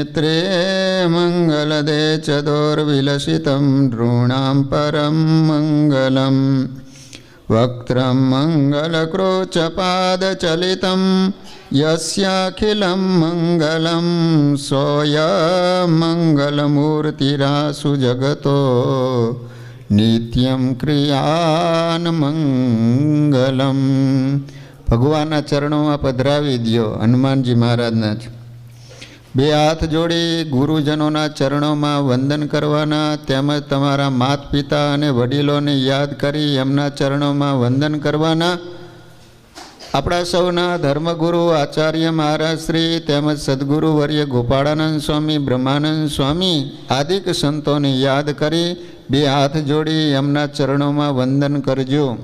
नेत्रे मङ्गलदे च दोर्विलसितं नॄणां परं मङ्गलम् वक्त्रं मङ्गलक्रोचपादचलितं यस्याखिलं मङ्गलं सोऽयमङ्गलमूर्तिरासु जगतो नित्यं क्रियान्मङ्गलम्। भगवानના ચરણોમાં પધરાવી દ્યો હનુમાનજી મહારાજના જ બે હાથ જોડી ગુરુજનોના ચરણોમાં વંદન કરવાના, તેમજ તમારા માત પિતા અને વડીલોને યાદ કરી એમના ચરણોમાં વંદન કરવાના। આપણા સૌના ધર્મગુરુ આચાર્ય મહારાજ શ્રી તેમજ સદગુરુ વર્ય ગોપાળાનંદ સ્વામી, બ્રહ્માનંદ સ્વામી આદિક સંતોને યાદ કરી બે હાથ જોડી એમના ચરણોમાં વંદન કરજો।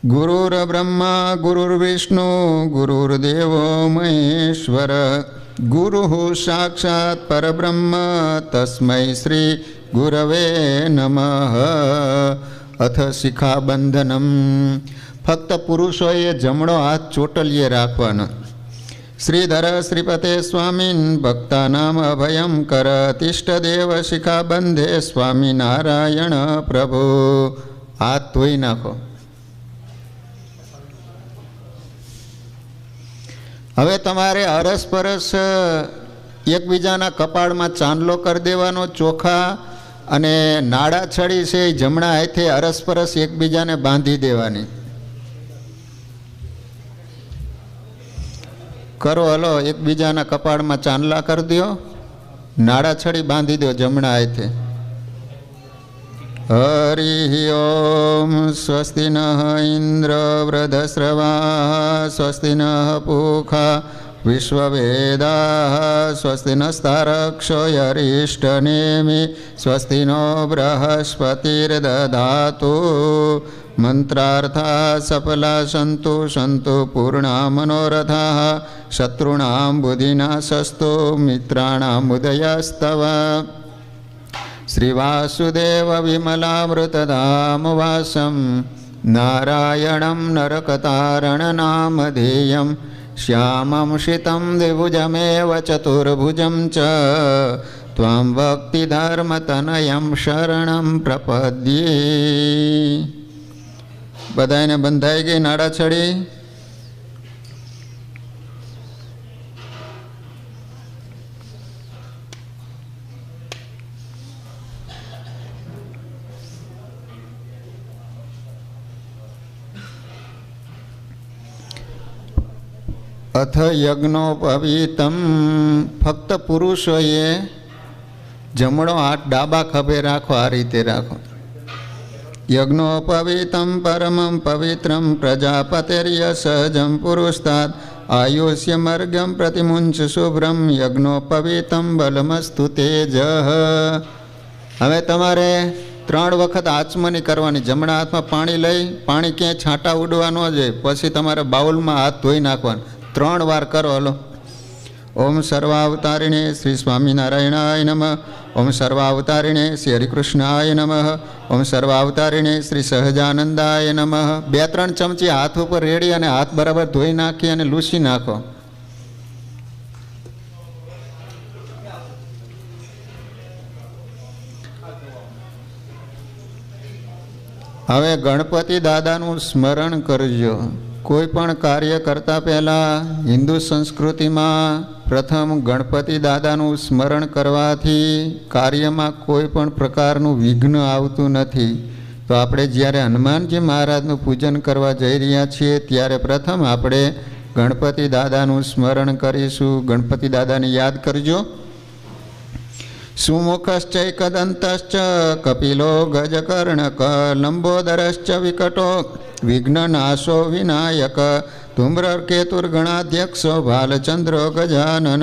ગુરુર બ્રહ્મા ગુરુર્વિષ્ણુ ગુરુર્દેવો મહેશ્વર गुरुः साक्षात् परब्रह्म तस्मै श्री गुरवे नमः। अथ शिखाबंधनम। फक्त पुरुषोए जमणो हाथ चोटलिए राखवानो। श्रीधर श्रीपते स्वामीन भक्तानाम अभयं कर तिष्ठदेव शिखाबंधे स्वामी नारायण प्रभु। हाथ धोई नाखो। હવે તમારે અરસપરસ એકબીજાના કપાળમાં ચાંદલો કરી દેવાનો ચોખા, અને નાડા છડી છે એ જમણા હાથે અરસપરસ એકબીજાને બાંધી દેવાની। કરો હલો, એકબીજાના કપાળમાં ચાંદલા કરી દો, નાડા છડી બાંધી દો જમણા હાથે। हरि ओम। स्वस्ति नः इंद्र वृधस्रवाः स्वस्ति नः पूषा विश्ववेदाः स्वस्ति नस्तारक्षो यरिष्ठनेमि स्वस्ति नो बृहस्पतिर्दधातु। मंत्रार्था सफला सन्तु सन्तु पूर्णा मनोरथाः शत्रूणां बुद्धिनाशस्तु मित्राणां उदयस्तव। श्रीवासुदेव विमलामृतधामवासं नारायणं नरकतारणनामधेयं श्यामं शितं द्विभुजमेव चतुर्भुजं च त्वां भक्तिधर्मतनयं शरणं प्रपद्ये। बधाईने बंधाई गई नाड़ा छड़ी। अथ यज्ञोपवीतम। फक्त पुरुषोए जमणो हाथ डाबा खभे राखो, आ रीते राखो। यज्ञोपवीतम परमं पवित्रं प्रजापतिर्यशजं पुरुषतात् आयुष्यमर्गं प्रतिमुंच शुभ्रं यज्ञोपवीतम बलमस्तु तेजः। हवे तमारे 3 वखत आचमनी करवानी। जमणा हाथ में पाणी लई, पाणी क्यां छांटा उडवा न जोईए, पछी तमारे बाउल में हाथ धोई नाखवाना। 3 वार करो हलो। ओम सर्वावतारिणे श्री स्वामीनारायणाय नमः। ओम सर्वावतारिणे श्री हरिकृष्णाय नमः। ओम सर्वावतारिणे श्री सहजानंदाय नमः। 2-3 चमची हाथ पर रेड़ी अने हाथ बराबर धोई नाखी अने लूसी नाखो। हवे गणपति दादानु स्मरण करजो। कोईपण कार्य करता पहला हिंदू संस्कृति में प्रथम गणपति दादानु स्मरण करवाथी कार्य में कोईपण प्रकारनु विघ्न आवतुं नथी। तो आपणे ज्यारे हनुमानजी महाराजनु पूजन करवा जई रह्या छीए त्यारे प्रथम आपणे गणपति दादानु स्मरण करीशुं। गणपति दादाने याद करजो। सुमुखश्चैकदन्तश्च कपिलो गजकर्णक लंबोदरश्च विकटो विघ्ननाशो विनायक धूम्रकेतुर्गणाध्यक्षो भालचंद्रो गजानन।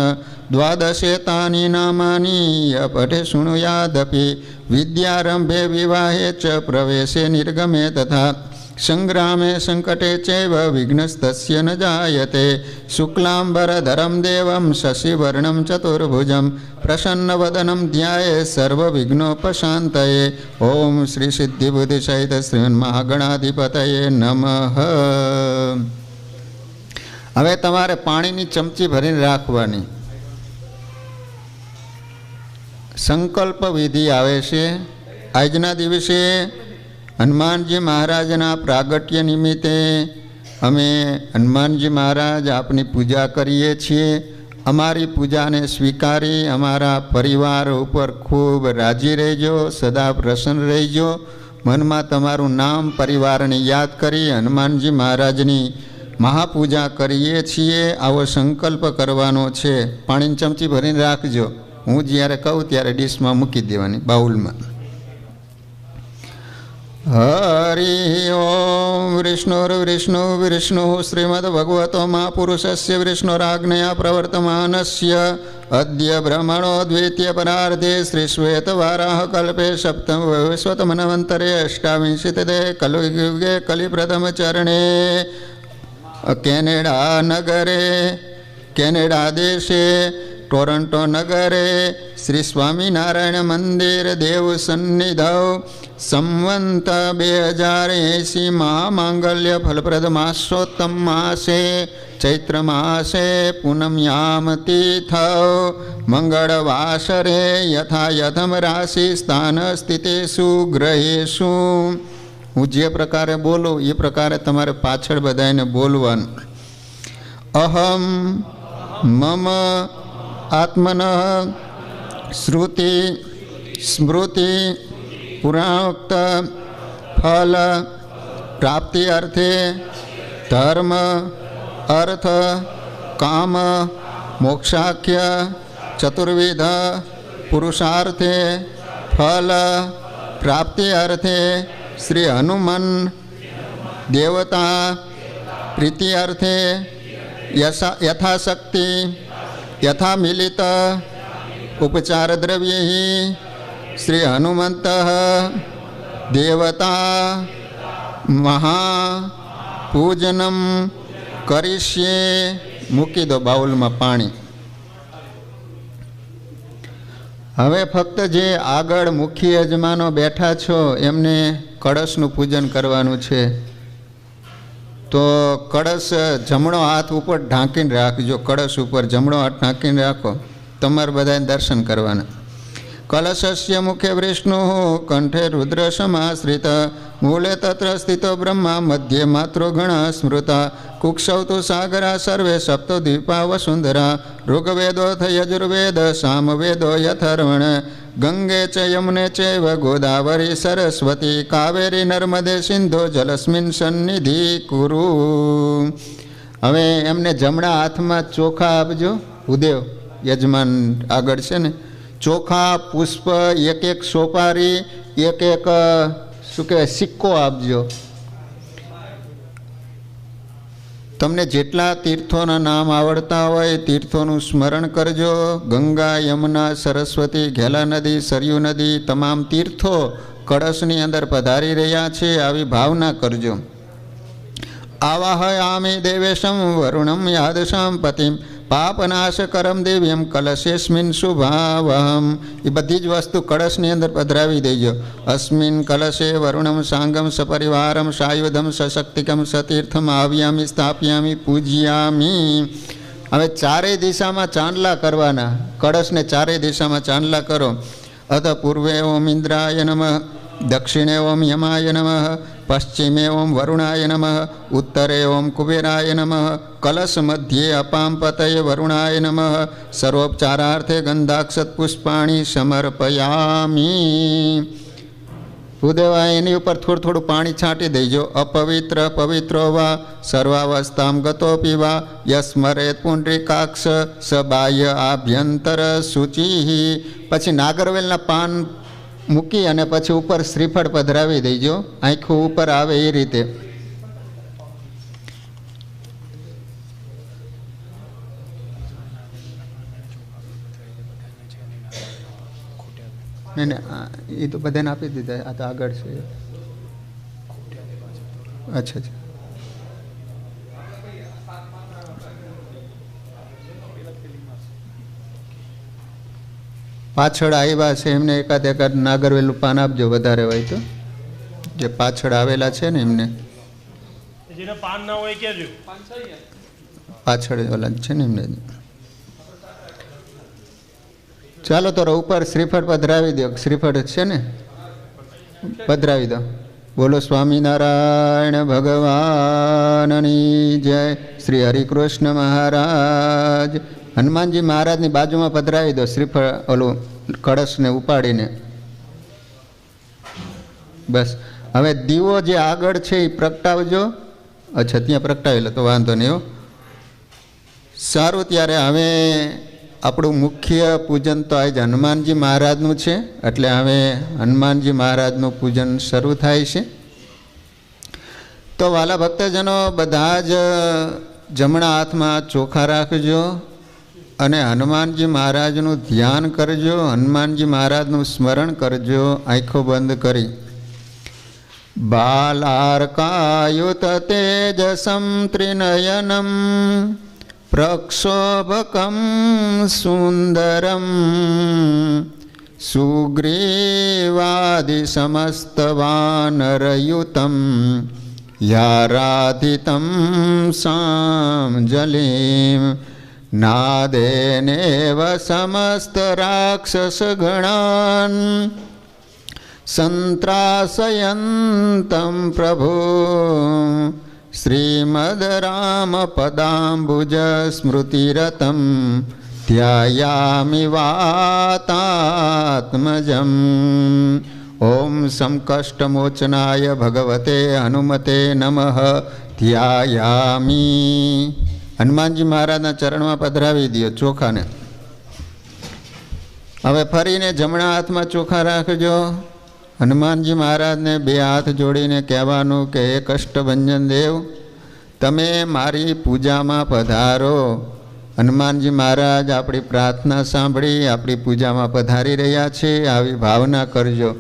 12 नामानि पठे शृणुयादपि विद्यारंभे विवाहे च प्रवेशे निर्गमे तथा संग्रामे संकटे चैव विघ्नस्तस्य न जायते। शुक्लांबरधरं देवं शशिवर्णं चतुर्भुजं प्रसन्नवदनं ध्याये सर्वविघ्नोपशान्तये। ओम श्री सिद्धिबुद्धिसहित श्रीमन्महागणाधिपतये नमः। हवे तमारे पाणीनी चमची भरीने राखवानी। સંકલ્પ વિધિ આવે છે. આજના દિવસે હનુમાનજી મહારાજના પ્રાગટ્ય નિમિત્તે અમે હનુમાનજી મહારાજ આપની પૂજા કરીએ છીએ. અમારી પૂજાને સ્વીકારી અમારા પરિવાર ઉપર ખૂબ રાજી રહેજો, સદા પ્રસન્ન રહેજો. મનમાં તમારું નામ પરિવારને યાદ કરી હનુમાનજી મહારાજની મહાપૂજા કરીએ છીએ. આવો સંકલ્પ કરવાનો છે. પાણીની ચમચી ભરીને રાખજો. હું જ્યારે કહું ત્યારે ડીશમાં મૂકી દેવાની, બાઉલમાં. હરિ ઓમ વિષ્ણુર્વિષ્ણુ વિષ્ણુ શ્રીમદ ભગવતો મહાપુરુષસ્ય વિષ્ણુરાજ્ઞયા પ્રવર્તમાનસ્ય અદ્ય બ્રહ્મણો દ્વિતીય પરાર્ધે શ્રી શ્વેતવારાહ કલ્પે સપ્તમ વૈવસ્વતમન્વંતરે અષ્ટાવિંશતિદે કલિયુગે કલિપ્રથમ ચરણે કેનેડા દેશે ટોરન્ટો નગરે શ્રી સ્વામિનારાયણ મંદિર દેવ સન્નિધૌ સંવંત 2080 મહામાંગલ્ય ફલપ્રદ માસોત્તમ માસે ચૈત્ર માસે પૂનમ્યામ તિથૌ મંગળવાસરે યથાયથમ રાશિ સ્થાન સ્થિતેષુ ગ્રહેષુ. હું જે પ્રકારે બોલું એ પ્રકારે તમારે પાછળ બધાને બોલવાનું. અહમ મમ આત્મન શ્રુતિ સ્મૃતિ પુરાણોક્ત ફલ પ્રાપ્તિ અર્થે ધર્મ અર્થ કામ મોક્ષાખ્ય ચતુર્વિધ પુરુષાર્થે ફલ પ્રાપ્તિ અર્થે શ્રી હનુમન દેવતા પ્રીતિ અર્થે યથાશક્તિ યથા મિલિત ઉપચાર દ્રવ્ય શ્રી હનુમંત દેવતા મહાપૂજનમ કરીશ્યે. મૂકી દો બાઉલમાં પાણી. હવે ફક્ત જે આગળ મુખ્ય યજમાનો બેઠા છો એમને કળશનું પૂજન કરવાનું છે. તો કળશ જમણો હાથ ઉપર ઢાંકીને રાખજો. કળશ ઉપર જમણો હાથ ઢાંકીને રાખો. તમારે બધાને દર્શન કરવાના. કલશસ્ય મુખે વિષ્ણુ કંઠે રુદ્ર સમાશ્રિત મૂલે તત્ર સ્થિતો બ્રહ્મા મધ્યે માત્રો ગણા સ્મૃતા કુક્ષૌ તુ સાગરા સર્વે સપ્તો દ્વીપા વસુંધરા ઋગ્વેદોથ યજુર્વેદ સામવેદો યથર્વણ ગંગે ચ યમુને ચૈવ ગોદાવરી સરસ્વતી કાવેરી નર્મદે સિંધો જલસ્મિન સન્નિધિ કુરુ. હવે એમને જમણા હાથમાં ચોખા આપજો. ઉદેવ યજમાન આગળ છે ને, ચોખા પુષ્પ એક એક સોપારી એક એક શું કહેવાય સિક્કો આપજો. તમને જેટલા તીર્થોના નામ આવડતા હોય તીર્થોનું સ્મરણ કરજો. ગંગા યમુના સરસ્વતી ઘેલા નદી સરયુ નદી તમામ તીર્થો કળશની અંદર પધારી રહ્યા છે આવી ભાવના કરજો. આવાહયામિ દેવેશમ વરુણમ યાદશામ પતિમ પાપનાશકરમ દેવ્યમ કલશેસ્મિન શુભાવહમ. એ બધી જ વસ્તુ કળશની અંદર પધરાવી દેજો. અસ્મિન કલશે વરુણમ સાંગમ સપરિવારમ સાયુધમ સશક્તિકમ સતીર્થમ આવ્યામી સ્થાપ્યામી પૂજ્યામી. હવે ચારેય દિશામાં ચાંદલા કરવાના. કળશને ચારેય દિશામાં ચાંદલા કરો. અથ પૂર્વે ઓમ ઇન્દ્રાય નમઃ, દક્ષિણે ઓમ યમાય નમઃ, પશ્ચિમે ઓમ વરુણાય નમઃ, ઉત્તરે ઓમ કુબેરાય નમઃ, કલશ મધ્યે અપામ પતય વરુણાય નમઃ. સર્વોપચારાર્થે ગંધાક્ષત પુષ્પાણી સમર્પયામી. ભૂદેવા એની ઉપર થોડું થોડું પાણી છાંટી દેજો. અપવિત્ર પવિત્રો વા સર્વાવસ્થામ ગતો પીવા યસ્મરેત પુંડરીકાક્ષ સ બાહ્ય આભ્યંતર શુચિ. પછી નાગરવેલના પાન મૂકી અને પછી ઉપર શ્રીફળ પધરાવી દેજો. આંખું ઉપર આવે એ રીતે. નહીં એ તો બધાને આપી દીધા. આ તો આગળ છે. અચ્છા અચ્છા. પાછળ આવ્યા છે એમને એકાદ નાગરવેલું પાન આપજો. વધારે હોય તો જે પાછળ આવેલા છે ને એમને પાછળ ઓલા છે ને એમને. ચાલો તો ઉપર શ્રીફળ પધરાવી દો. શ્રીફળ છે ને, પધરાવી દો. બોલો સ્વામિનારાયણ ભગવાનની જય. શ્રી હરિકૃષ્ણ મહારાજ. હનુમાનજી મહારાજની બાજુમાં પધરાવી દો શ્રીફળ, ઓલું કળશને ઉપાડીને. બસ હવે દીવો જે આગળ છે એ પ્રગટાવજો. અચ્છા, ત્યાં પ્રગટાવી લો તો વાંધો નહીં હો. સારું, ત્યારે હવે આપણું મુખ્ય પૂજન તો આજે હનુમાનજી મહારાજનું છે, એટલે હવે હનુમાનજી મહારાજનું પૂજન શરૂ થાય છે. તો વાલા ભક્તજનો, બધા જ જમણા હાથમાં ચોખા રાખજો અને હનુમાનજી મહારાજનું ધ્યાન કરજો, હનુમાનજી મહારાજનું સ્મરણ કરજો આંખો બંધ કરી. બાલાર્કાયુત તેજસમ ત્રિનયનમ પ્રક્ષોભકમ સુંદરમ સુગ્રીવાદિ સમસ્તવાનરયુતમ યારાધિતમ સાંજલિમ નાદેનેવ સમસ્ત રાક્ષસગણાન સંત્રાસયંતમ પ્રભુ શ્રીમદ રામ પદાંબુજ સ્મૃતિરતમ ધ્યાયામિ વાતાત્મજમ. ઓમ સંકષ્ટમોચનાય ભગવતે હનુમતે નમઃ ધ્યાયામિ. હનુમાનજી મહારાજના ચરણમાં પધરાવી દો ચોખાને. હવે ફરીને જમણા હાથમાં ચોખા રાખજો. હનુમાનજી મહારાજને બે હાથ જોડીને કહેવાનું કે હે કષ્ટભંજન દેવ, તમે મારી પૂજામાં પધારો. હનુમાનજી મહારાજ આપણી પ્રાર્થના સાંભળી આપણી પૂજામાં પધારી રહ્યા છે, આવી ભાવના કરજો.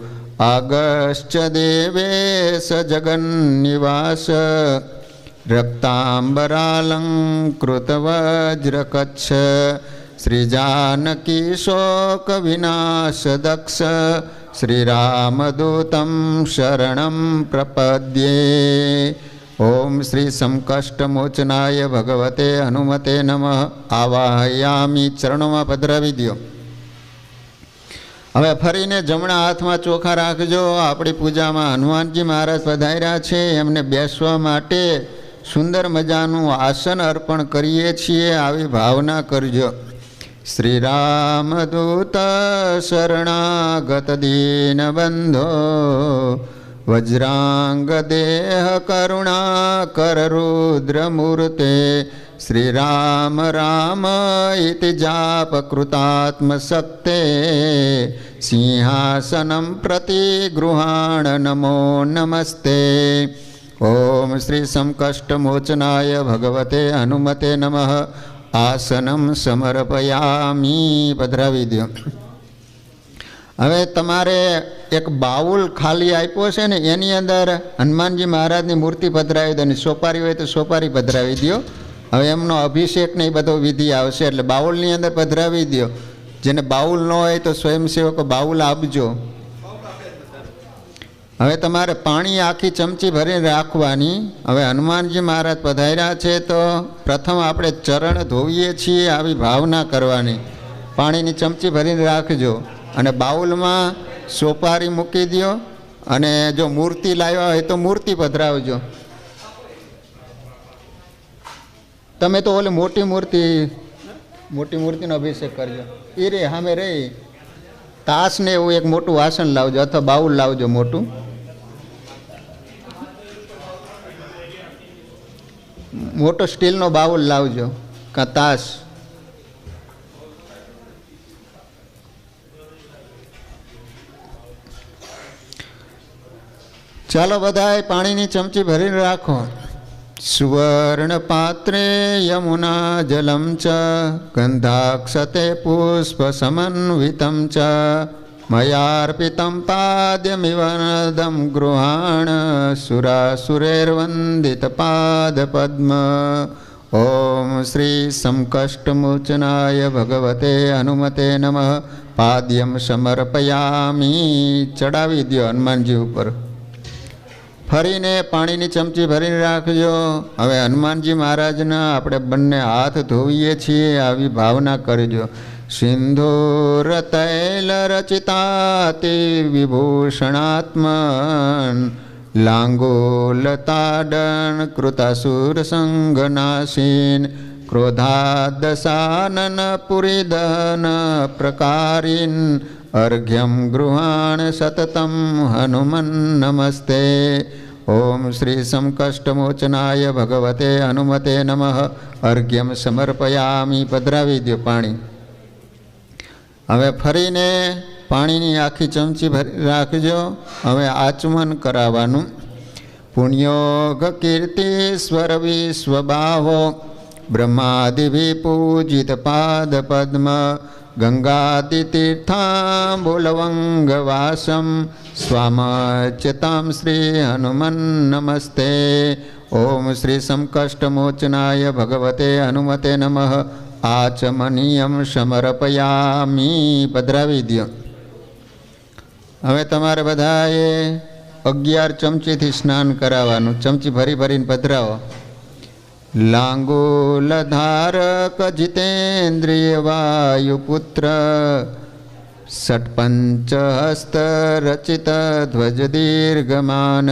આગશ્ચ દેવેશ જગન્નિવાસ રક્તાંબરાલંકૃત વજ્રકચ્છ શ્રીજાનકી શોક વિનાશ દક્ષ શ્રીરામદૂતમ શરણમ પ્રપદ્યે. ઓમ શ્રી સંકષ્ટમોચનાય ભગવતે હનુમતે નમઃ આવાહયામિ. ચરણોમાં પધરાવી દો. હવે ફરીને જમણા હાથમાં ચોખા રાખજો. આપણી પૂજામાં હનુમાનજી મહારાજ પધાર્યા છે, એમને બેસવા માટે સુંદર મજાનું આસન અર્પણ કરીએ છીએ, આવી ભાવના કરજો. શ્રીરામદૂત શરણાગત દીનબંધો વજ્રાંગદેહ કરુણાકર રુદ્રમૂર્તે શ્રીરામ રામ ઇતિ જાપ કૃતાત્મશક્તે સિંહાસનમ પ્રતિગૃહાણ નમો નમસ્તે. ઓમ શ્રી સંકષ્ટમોચનાય ભગવતે હનુમતે નમઃ આસનમ સમર્પયામી. પધરાવી દો. હવે તમારે એક બાઉલ ખાલી આપ્યો છે ને, એની અંદર હનુમાનજી મહારાજની મૂર્તિ પધરાવી દો. અને સોપારી હોય તો સોપારી પધરાવી દો. હવે એમનો અભિષેક ને એ બધો વિધિ આવશે, એટલે બાઉલની અંદર પધરાવી દો. જેને બાઉલ ન હોય તો સ્વયંસેવકો બાઉલ આપજો. હવે તમારે પાણી આખી ચમચી ભરીને રાખવાની. હવે હનુમાનજી મહારાજ પધાર્યા છે તો પ્રથમ આપણે ચરણ ધોઈએ છીએ, આવી ભાવના કરવાની. પાણીની ચમચી ભરીને રાખજો અને બાઉલમાં સોપારી મૂકી દો. અને જો મૂર્તિ લાવ્યા હોય તો મૂર્તિ પધરાવજો. તમે તો ઓલી મોટી મૂર્તિનો અભિષેક કરજો. એ રે સામે રહી તાસ ને એવું એક મોટું વાસણ લાવજો, અથવા બાઉલ લાવજો મોટું. મોટો સ્ટીલનો બાઉલ લાવજો કાં તાસ. ચાલો બધાય પાણીની ચમચી ભરીને રાખો. સુવર્ણ પાત્રે યમુના જલમ ચ ગંધાક્ષતે પુષ્પ સમન્વિતમ ચ મયાર્પિતમ પાદ્યમિવનદમ ગૃહાણ સુરાસુરેર્વંદિત પાદ પદ્મ. ઓમ શ્રી સંકષ્ટમોચનાય ભગવતે હનુમતે નમઃ પાદ્યમ સમર્પયામી. ચડાવી દો હનુમાનજી ઉપર. ફરીને પાણીની ચમચી ભરીને રાખજો. હવે હનુમાનજી મહારાજના આપણે બંને હાથ ધોઈએ છીએ, આવી ભાવના કરજો સિંધુરતૈલરચિતાતિ વિભૂષણાત્મન લાંગોલતાડન કૃતાસુરસંગનાશીન ક્રોધાદશાનન પુરીદન પ્રકારીન અર્ઘ્યમ ગૃહાણ સતતમ હનુમન નમસ્તે. ઓમ શ્રી સંકષ્ટમોચનાય ભગવતે હનુમતે નમઃ. અર્ઘ્યમ સમર્પયામિ. પધરાવી દો પાણી. હવે ફરીને પાણીની આખી ચમચી ભરી રાખજો. હવે આચમન કરાવવાનું. પુણ્યોગ કીર્તિશ્વર વિશ્વબાહો બ્રહ્માદિભિ પૂજિત પાદ પદ્મ ગંગાદિતીર્થાંબુલવંગવાસમ સ્વામચ્યતામ શ્રી હનુમન નમસ્તે. ઓમ શ્રી સંકષ્ટમોચનાય ભગવતે હનુમતે નમઃ. આચમનીયમ સમર્પયામિ. પધરાવી દો. હવે તમારે બધાએ 11 ચમચીથી સ્નાન કરાવવાનું. ચમચી ભરી ભરીને પધરાવો. લાંગોલધારક જીતેન્દ્રિય વાયુપુત્ર ષટ્પંચહસ્ત રચિત ધ્વજ દીર્ઘમાન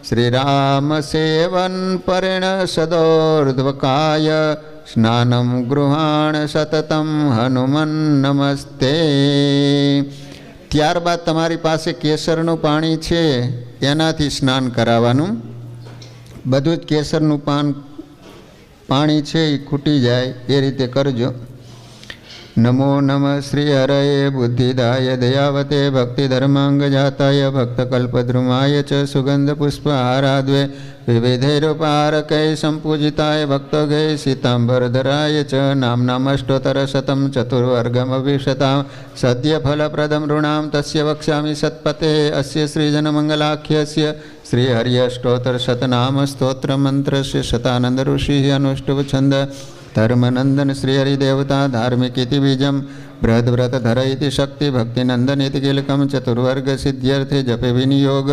શ્રીરામ સેવન પરેણ સદોર્ધ્વકાય સ્નાનમ ગૃહાણ સતતમ હનુમન નમસ્તે. ત્યારબાદ તમારી પાસે કેસરનું પાણી છે એનાથી સ્નાન કરાવવાનું. બધું જ કેસરનું પાણી છે એ ખૂટી જાય એ રીતે કરજો. નમો નમઃ શ્રી હરયે બુદ્ધિદાય દયાવતે ભક્તિ ધર્માંગજાતાય ભક્તકલ્પદ્રુમાય ચ સુગંધ પુષ્પહારાદ્વે વિવિધૈરુપારકૈ સંપૂજિતાય ભક્તગૈ સીતાંબરધરાય ચ નામનામષ્ટોત્તરશતમ ચતુર્વર્ગમવિશતાં સદ્યફલપ્રદમ ઋણામ તસ્ય વક્ષ્યામિ સત્પતે. અસ્ય શ્રીજનમંગલાખ્યસ્ય શ્રી હરિયષ્ટોત્તરશતનામ સ્તોત્ર મંત્રસ્ય શતાનંદ ઋષિ અનુષ્ટુપ છંદ ધર્મનંદન શ્રી હરિદેવતા ધાર્મિકિતિ બીજમ બૃહદ્વ્રત ધર ઇતિ શક્તિ ભક્તિનંદન ઇતિ કિલકમ ચતુર્વર્ગ સિદ્ધ્યર્થે જપે વિનિયોગ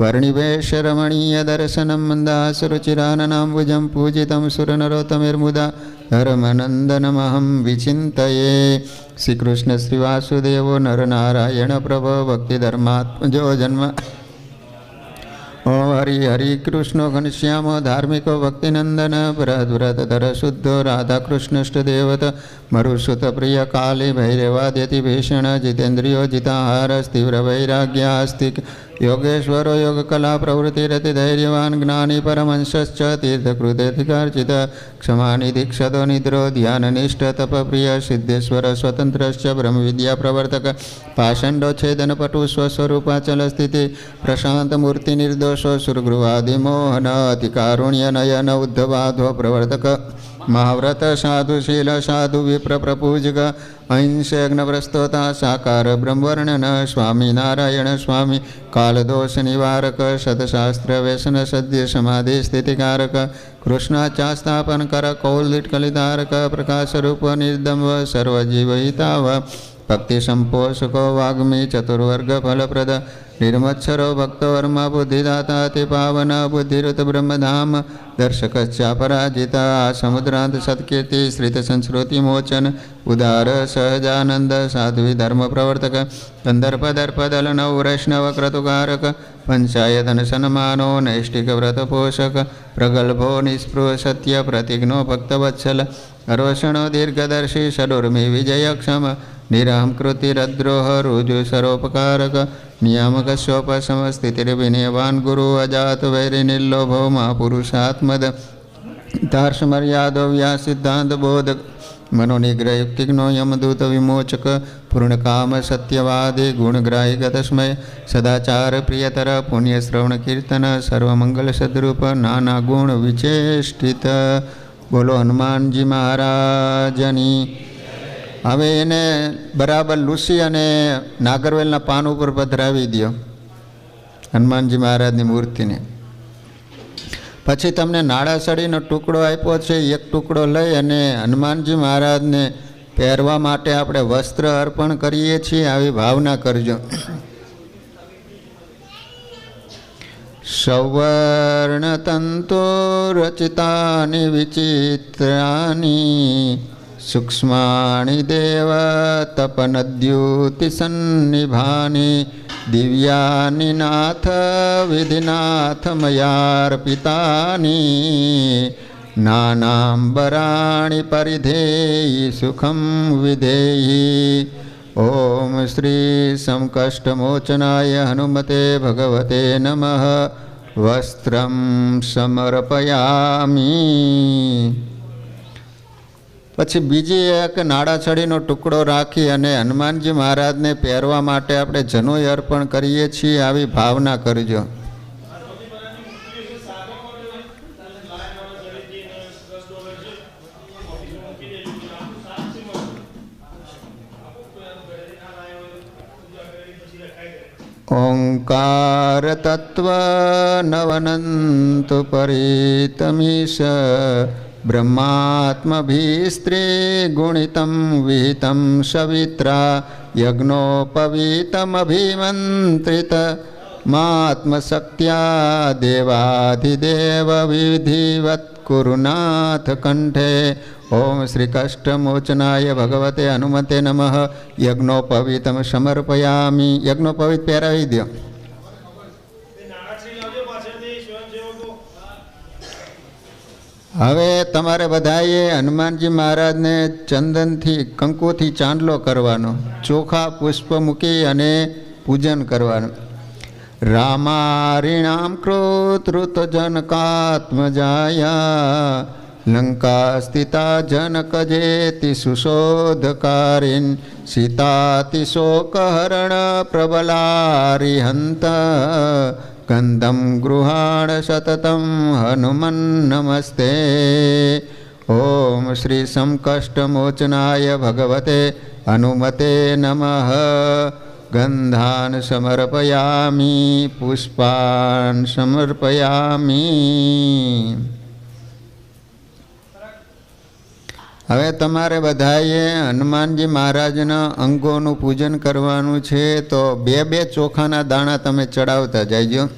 વર્ણિવેશ રમણીય દર્શનમ મંદાસરુચિરાનનાંબુજમ પૂજિતમ સુરનરોત્તમેર્મુદા ધર્મનંદનમહં વિચિંતયે. શ્રી કૃષ્ણ શ્રી વાસુદેવો નરનારાયણ પ્રભો ભક્તિધર્માત્મજો જન્મ. ઓ હરિ હરિ કૃષ્ણો ઘનશ્યામો ધાર્મિકો ભક્તિનંદન બૃહદ્વ્રતધર શુદ્ધો રાધાકૃષ્ણષ્ટદેવત મરુસુત પ્રિય કાલી ભૈરવાદ્યતિ ભીષણ જીતેન્દ્રિયો જીતાહાર તીવ્ર વૈરાગ્યાસ્તિક યોગેશ્વરો યોગકલા પ્રવૃત્તિરતિ ધૈર્યવાન જ્ઞાની પરમંશશ્ચ તીર્થકૃતેધિકાર્ચિત ક્ષમાનિધિક્ષતો નિદ્રો ધ્યાનનિષ્ઠ તપપ્રિય સિદ્ધેશ્વર સ્વતંત્રશ્ચ બ્રહ્મવિદ્યા પ્રવર્તક પાષંડો છેદનપટુ સ્વસ્વરૂપાચલ સ્થિતિ પ્રશાંત મૂર્તિ નિર્દોષો સુરગૃહાદિમોહન અતિકારુણ્ય નયન ઉદ્ધવાધો પ્રવર્તક મહાવ્રત સાધુશીલ સાધુ વિપ્ર પ્રપૂજક અહિંસેગ્નવ્રસ્તોતા સાકાર બ્રહ્મવર્ણન સ્વામિનારાયણ સ્વામી કાલદોષ નિવારક સદશાસ્ત્ર વ્યસન સદ્ય સમાધિ સ્થિતિકારક કૃષ્ણાચાસ્થાપન કર કૌલિટ કલિતારક પ્રકાશરૂપ નિર્દમ્વ સર્વજીવહિતાવ ભક્તિ સંપોષકો વાગ્મી ચતુર્વર્ગ ફલપ્રદ નિર્મચ્છરો ભક્તવર્મા બુદ્ધિદાતા તે પાવન બુદ્ધિરુત બ્રહ્મધામ દર્શકચ્ચાપરાજિતા સમુદ્રાંત સત્કીર્તિ શ્રિત સંસ્કૃતિ મોચન ઉદાર સહજાનંદ સાધ્વી ધર્મ પ્રવર્તક કંદર્પ દર્પદલનવ વૈષ્ણવ ક્રતુકારક પંચાયતન સન્માનો નૈષ્ટિક વ્રત પોષક પ્રગલ્ભો નિસ્પૃહ સત્ય પ્રતિજ્ઞો ભક્તવત્સલ અરોષણો દીર્ઘદર્શી ષડુર્મિ વિજયક્ષમ નિરહંકૃતિરદ્રોહ રુજુ સરોપકારક નિયામક સ્વપસમ સ્થિતિર્વિનયવાન ગુરુ અજાત વૈરી નિર્લોભો મહાપુરુષાત્મદ ધાર્ષમર્યાદો વ્યાસિદ્ધાંત બોધક મનોનિગ્રહ યુક્તિજ્ઞો યમદૂત વિમોચક પૂર્ણકામ સત્યવાદી ગુણગ્રાહી ગતસ્મય સદાચાર પ્રિયતર પુણ્યશ્રવણ કીર્તન સર્વમંગલ સદરૂપ નાના ગુણ વિચેષ્ટિત. બોલો હનુમાનજી મહારાજની. હવે એને બરાબર લૂસી અને નાગરવેલના પાન ઉપર પધરાવી દો હનુમાનજી મહારાજની મૂર્તિને. પછી તમને નાળાસળીનો ટુકડો આપ્યો છે, એક ટુકડો લઈ અને હનુમાનજી મહારાજને પહેરવા માટે આપણે વસ્ત્ર અર્પણ કરીએ છીએ, આવી ભાવના કરજો. સૌવર્ણ તંતુ રચિતાની વિચિત્રાની सूक्ष्माणि देव तपनद्युतिसन्निभानि दिव्यानि नाथ विधिनाथ मयार्पितानि नानाम्बराणि परिधेयि सुखं विधेयि। ओम श्री संकष्टमोचनाय हनुमते भगवते नमः। वस्त्रं समर्पयामि। પછી બીજી એક નાડાછડીનો ટુકડો રાખી અને હનુમાનજી મહારાજને પહેરવા માટે આપણે જનોઈ અર્પણ કરીએ છીએ, આવી ભાવના કરજો. ओंकार तत्व नवनंतु परितमीश ब्रह्मात्मभिस्त्री गुणितं विहितं सवित्रा यज्ञोपवीतमभिमन्त्रित मात्मशक्त्या देवाधिदेव विधिवत् कुरुनाथ कंठे। ओम श्री कष्टमोचनाय भगवते हनुमते नमः। यज्ञोपवीतम समर्पयामि। यज्ञोपवीत પહેરાવી દો. હવે તમારે બધાએ હનુમાનજી મહારાજને ચંદનથી કંકુથી ચાંદલો કરવાનો, ચોખા પુષ્પ મૂકી અને પૂજન કરવાનું. રામારિણામ કૃત જનકાત્મજાયા લંકા સ્થિતા જનક જેતિ સુશોધકારીન સીતાતિ શોકહરણ પ્રબલારિહંત ગંધમ ગૃહાણ સતતમ હનુમન નમસ્તે. ઓમ શ્રી સંકષ્ટમોચનાય ભગવતે હનુમતે નમઃ. ગંધાન સમર્પયામિ પુષ્પાન સમર્પયામિ. હવે તમારે બધાએ હનુમાનજી મહારાજના અંગોનું પૂજન કરવાનું છે, તો બે બે ચોખાના દાણા તમે ચડાવતા જાયજો.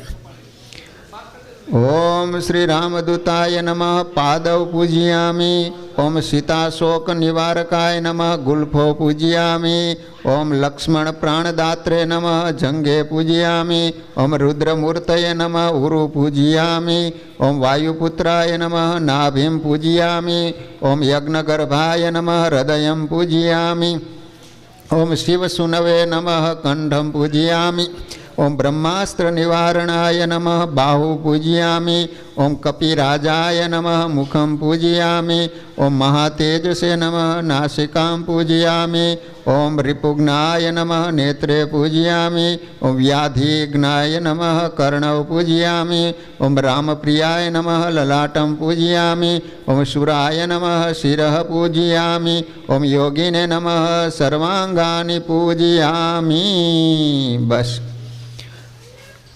ઓમ શ્રી રામદૂતાય નમઃ પાદવ પૂજયામિ. ઓમ સીતાશોક નિવારકાય નમઃ ગુલ્ફો પૂજયામિ. ઓમ લક્ષ્મણ પ્રાણદાત્રે નમઃ જંઘે પૂજયામિ. ઓમ રુદ્રમૂર્તये નમઃ ઉરુ પૂજયામિ. ઓમ વાયુપુત્રાય નમઃ નાભિમ પૂજયામિ. ઓમ યજ્ઞગર્ભાય નમઃ હૃદયમ પૂજયામિ. ઓમ શિવસુનવે નમઃ કંઠમ પૂજયામિ. ओम ब्रह्मास्त्र निवारणाय नमः बाहु पूजयामि. ओम कपिराजाय नमः मुखं पूजयामि. ओम महातेजसे नमः नासिकां पूजयामि. ओम रिपुघ्नाय नमः नेत्रे पूजयामि. ओम व्याधिघ्नाय नमः कर्णौ पूजयामि. ओम रामप्रियाय नमः ललाटं पूजयामि. ओम शूराय नमः शिरः पूजयामि. ओम योगिने नमः सर्वांगानि पूजयामि. बस.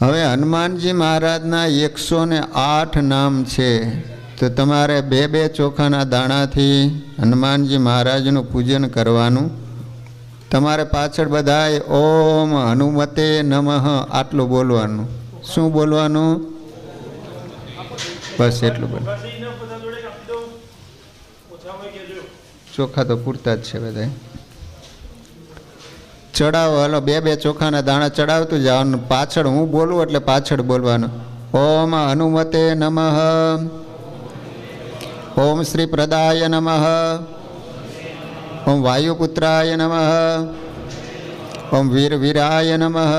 હવે હનુમાનજી મહારાજના 108 નામ છે, તો તમારે બે બે ચોખાના દાણાથી હનુમાનજી મહારાજનું પૂજન કરવાનું. તમારે પાછળ બધાએ ઓમ હનુમતે નમઃ આટલું બોલવાનું. શું બોલવાનું? બસ એટલું બોલ. ચોખા તો પૂરતા જ છે બધા. ચડાવો. હાલો બે બે ચોખાના દાણા ચડાવતું જવાનું. પાછળ હું બોલું એટલે પાછળ બોલવાનું. ઓમ હનુમતે નમઃ. ઓમ શ્રી પ્રદાય નમઃ. ઓમ વાયુપુત્રાય નમઃ. ઓમ વીરવીરાય નમઃ.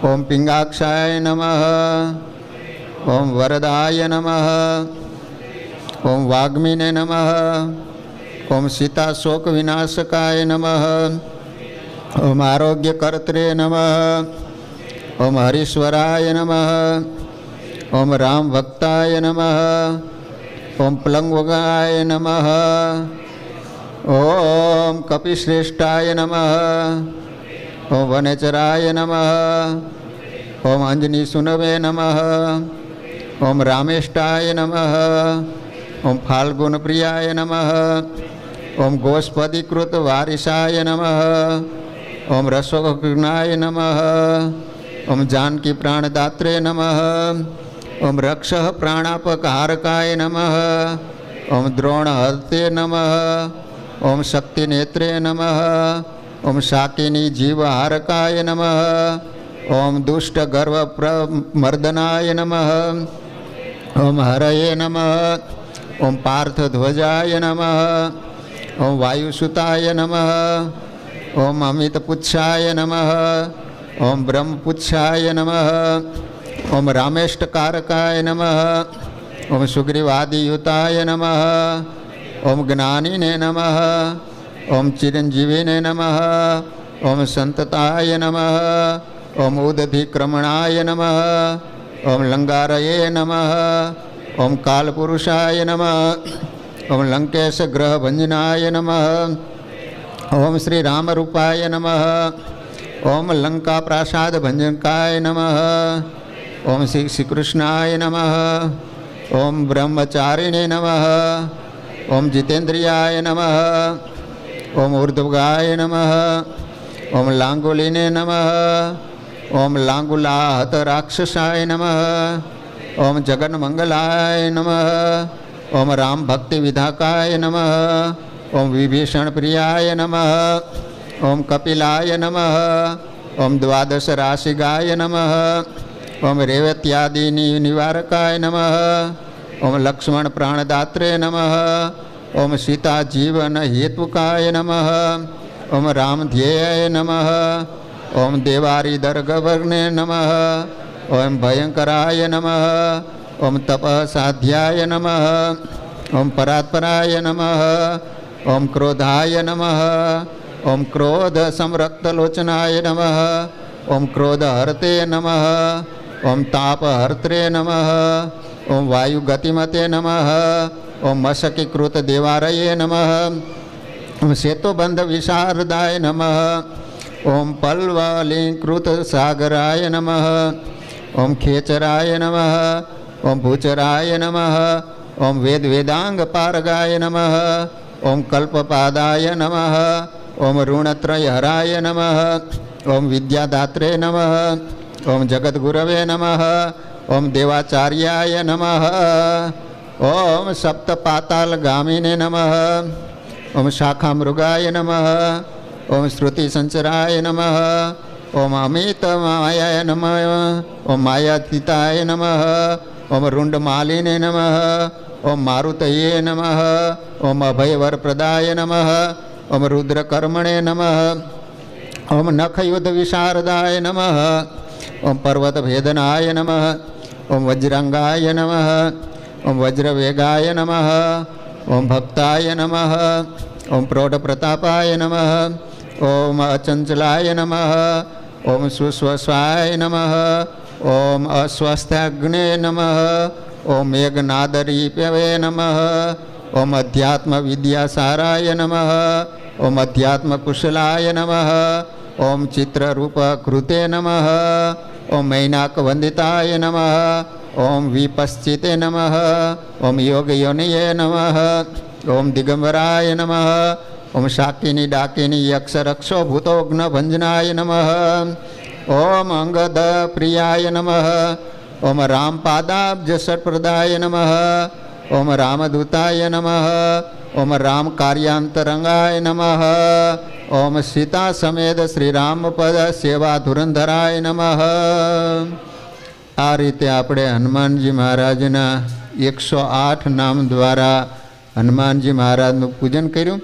ઓમ પિંગાક્ષાય નમઃ. ઓમ વરદાય નમઃ. ઓમ વાગ્મીને નમઃ. ઓમ સીતા શોક વિનાશકાય નમઃ. ओम आरोग्य कर्त्रे नमः. ओम हरीश्वराय नमः. ओम राम भक्ताय नमः. ओम प्लंगवगाय नमः. ओम कपिश्रेष्ठाय नमः. ओम वनेचराय नमः. ओम अंजनी सुनवे नमः. ओम रामेष्ठाय नमः. ओम फाल्गुन प्रियाय नमः. ओम गोष्पदीकृत वारिशाय नमः. ओम रसोघ्नाय नमः. ओम जानकी प्राणदात्रे नमः. ओम रक्षः प्राणापकहारकाय नमः. ઓમ દ્રોણહર્તે નમઃ. ઓમ શક્તિનેત્રે નમઃ. ઓમ શાકિની જીવહારકાય નમઃ. ઓમ દુષ્ટ ગર્વ પ્રમર્દનાય નમઃ. ઓમ હરયે નમઃ. ઓમ પાર્થધ્વજાય નમઃ. ઓમ વાયુસુતાય નમઃ. ઓમ અમિતપુચ્છાય નમઃ. ઓમ બ્રહ્મપુચ્છાય નમઃ. ઓમ રામેષ્ટકારકાય નમઃ. ઓમ સુગ્રીવાદિયુતાય નમઃ. ઓમ જ્ઞાનીને નમઃ. ઓમ ચિરંજીવીને નમઃ. ઓમ સંતતાય નમઃ. ઓમ ઉદધિક્રમણાય નમઃ. ઓમ લંગારયે નમઃ. ઓમ કાલપુરુષાય નમઃ. ઓમ લંકેશ ગ્રહભંજનાય નમઃ. ઓમ શ્રી રામરૂપાય નમઃ. ઓમ લંકા પ્રાસાદ ભંજનકાય નમઃ. ઓમ શ્રી કૃષ્ણાય નમઃ. ઓમ બ્રહ્મચારિણે નમઃ. ઓમ જીતેન્દ્રિયાય નમઃ. ઓમ ઉર્ધ્વગાય નમઃ. ઓમ લાંગુલીને નમઃ. ઓમ લાંગુલાહત રાક્ષસાય નમઃ. ઓમ જગન્મંગલાય નમઃ. ઓમ રામ ભક્તિ વિધાકાય નમઃ. ઓમ વિભીષણ પ્રિયાય નમઃ. ઓમ કપિલાય નમઃ. ઓમ દ્વાદશ રાશિગાય નમઃ. ઓમ રેવત્યાદિની નિવારકાય નમઃ. ઓમ લક્ષ્મણ પ્રાણદાત્રે નમઃ. ઓમ સીતા જીવન હેતુકાય નમઃ. ઓમ રામધ્યેય નમઃ. ઓમ દેવારીદર્ગવર્ણે નમઃ. ઓમ ભયંકરાય નમઃ. ઓમ તપસાધ્યાય નમઃ. ઓમ પરાત્પરાય નમઃ. ઓમ ક્રોધાય નમઃ. ઓમ ક્રોધ સંરક્તલોચનાય નમઃ. ઓમ ક્રોધહર્તે નમઃ. ઓમ તાપહર્ત્રે નમઃ. ઓમ વાયુગતિમતે નમઃ. ઓમ મશકીકૃત દેવારયે નમઃ. ઓમ સેતુબંધ વિશારદાય નમઃ. ઓમ પલ્વલીકૃત સાગરાય નમઃ. ઓમ ખેચરાય નમઃ. ઓમ ભૂચરાય નમઃ. ઓમ વેદાંગ પારગાય નમઃ. ઓમ કલ્પપાદાય નમઃ. ઓમ ઋણત્રયહરાય નમઃ. ઓમ વિદ્યાદાત્રે નમઃ. ઓમ જગદ્ગુરવે નમઃ. ઓમ દેવાચાર્યાય નમઃ. ઓમ સપ્તપાતાલગામિને નમઃ. ઓમ શાખામૃગાય નમઃ. ઓમ શ્રુતિસંચરાય નમઃ. ઓમ અમિતમાયાય નમઃ. ઓમ માયાતીતાય નમઃ. ઓમ રુંડમાલિને નમઃ. ઓમ મારુતયે નમઃ. ઓમ અભયવરપ્રદાય નમઃ. ઓમ રુદ્રકર્મણે નમઃ. ઓમ નખયુદ્ધ વિશારદાય નમઃ. ઓમ પર્વતભેદનાય નમઃ. ઓમ વજ્રાંગાય નમઃ. ઓમ વજ્રવેગાય નમઃ. ઓમ ભક્તાય નમઃ. ઓમ પ્રૌઢપ્રતાપાય નમઃ. ઓમ અચંચલાય નમઃ. ઓમ સુસ્વસ્વાય નમઃ. ઓમ અસ્વસ્થાગ્ને નમઃ. ઓમ મેઘનાદરીપ્યવે નમઃ. ઓમ અધ્યાત્મ વિદ્યાસારાય નમઃ. ઓમ અધ્યાત્મ કુશલાય નમઃ. ઓમ ચિત્રરૂપકૃતે નમઃ. ઓમ મૈનાકવંદિતાય નમઃ. ઓમ વિપશ્ચિતે નમઃ. ઓમ યોગયોનિયે નમઃ. ઓમ દિગંબરાય નમઃ. ઓમ શાકિની ડાકિની યક્ષરક્ષો ભૂતોગ્ન ભંજનાય નમઃ. ઓમ અંગદ પ્રિયાય નમઃ. ઓમ રામપાદાબ્જ ષટ્પ્રદાય નમઃ. ઓમ રામદૂતાય નમઃ. ઓમ રામ કાર્યાંતરંગાય નમઃ. ઓમ સીતા સમેત શ્રી રામપદ સેવા ધુરંધરાય નમઃ. આ રીતે આપણે હનુમાનજી મહારાજના 108 નામ દ્વારા હનુમાનજી મહારાજનું પૂજન કર્યું.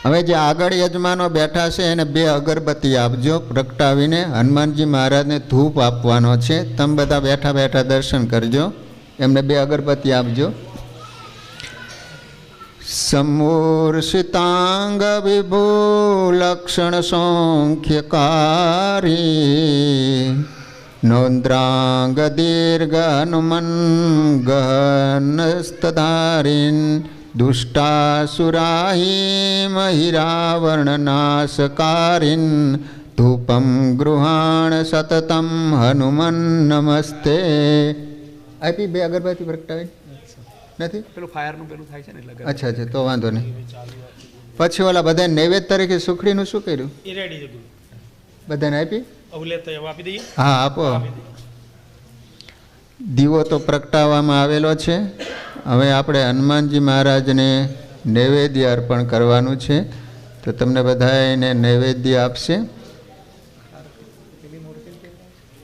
હવે જે આગળ યજમાનો બેઠા છે એને 2 અગરબત્તી આપજો પ્રગટાવીને. હનુમાનજી મહારાજને ધૂપ આપવાનો છે. તમે બધા બેઠા બેઠા દર્શન કરજો. એમને 2 અગરબત્તી આપજો. સમૂર્ષિતાંગ વિભૂલક્ષણ સૌખ્યકારી નોંદ્રાંગ દીર્ઘ હનુમન ગહનસ્તધારીન દુષ્ટાસુરાહી મહિરાવર્ણનાશકારીન ધૂપમ ગૃહાણ સતતમ હનુમન નમસ્તે. આપી 2 અગરબત્તી પ્રગટાવી નથી? પેલું ફાયરનું પેલું થાય છે ને એટલે. અચ્છા અચ્છા, તો વાંધો નહીં. પછી ઓલા બધા નૈવેદ્ય તરીકે સુખડીનું શું કર્યું? એ રેડી છે બધાને આપી? આપી દઈએ. હા આપો. દીવો તો પ્રગટાવવામાં આવેલો છે હવે આપણે હનુમાનજી મહારાજને નૈવેદ્ય અર્પણ કરવાનું છે, તો તમને બધા એને નૈવેદ્ય આપશે.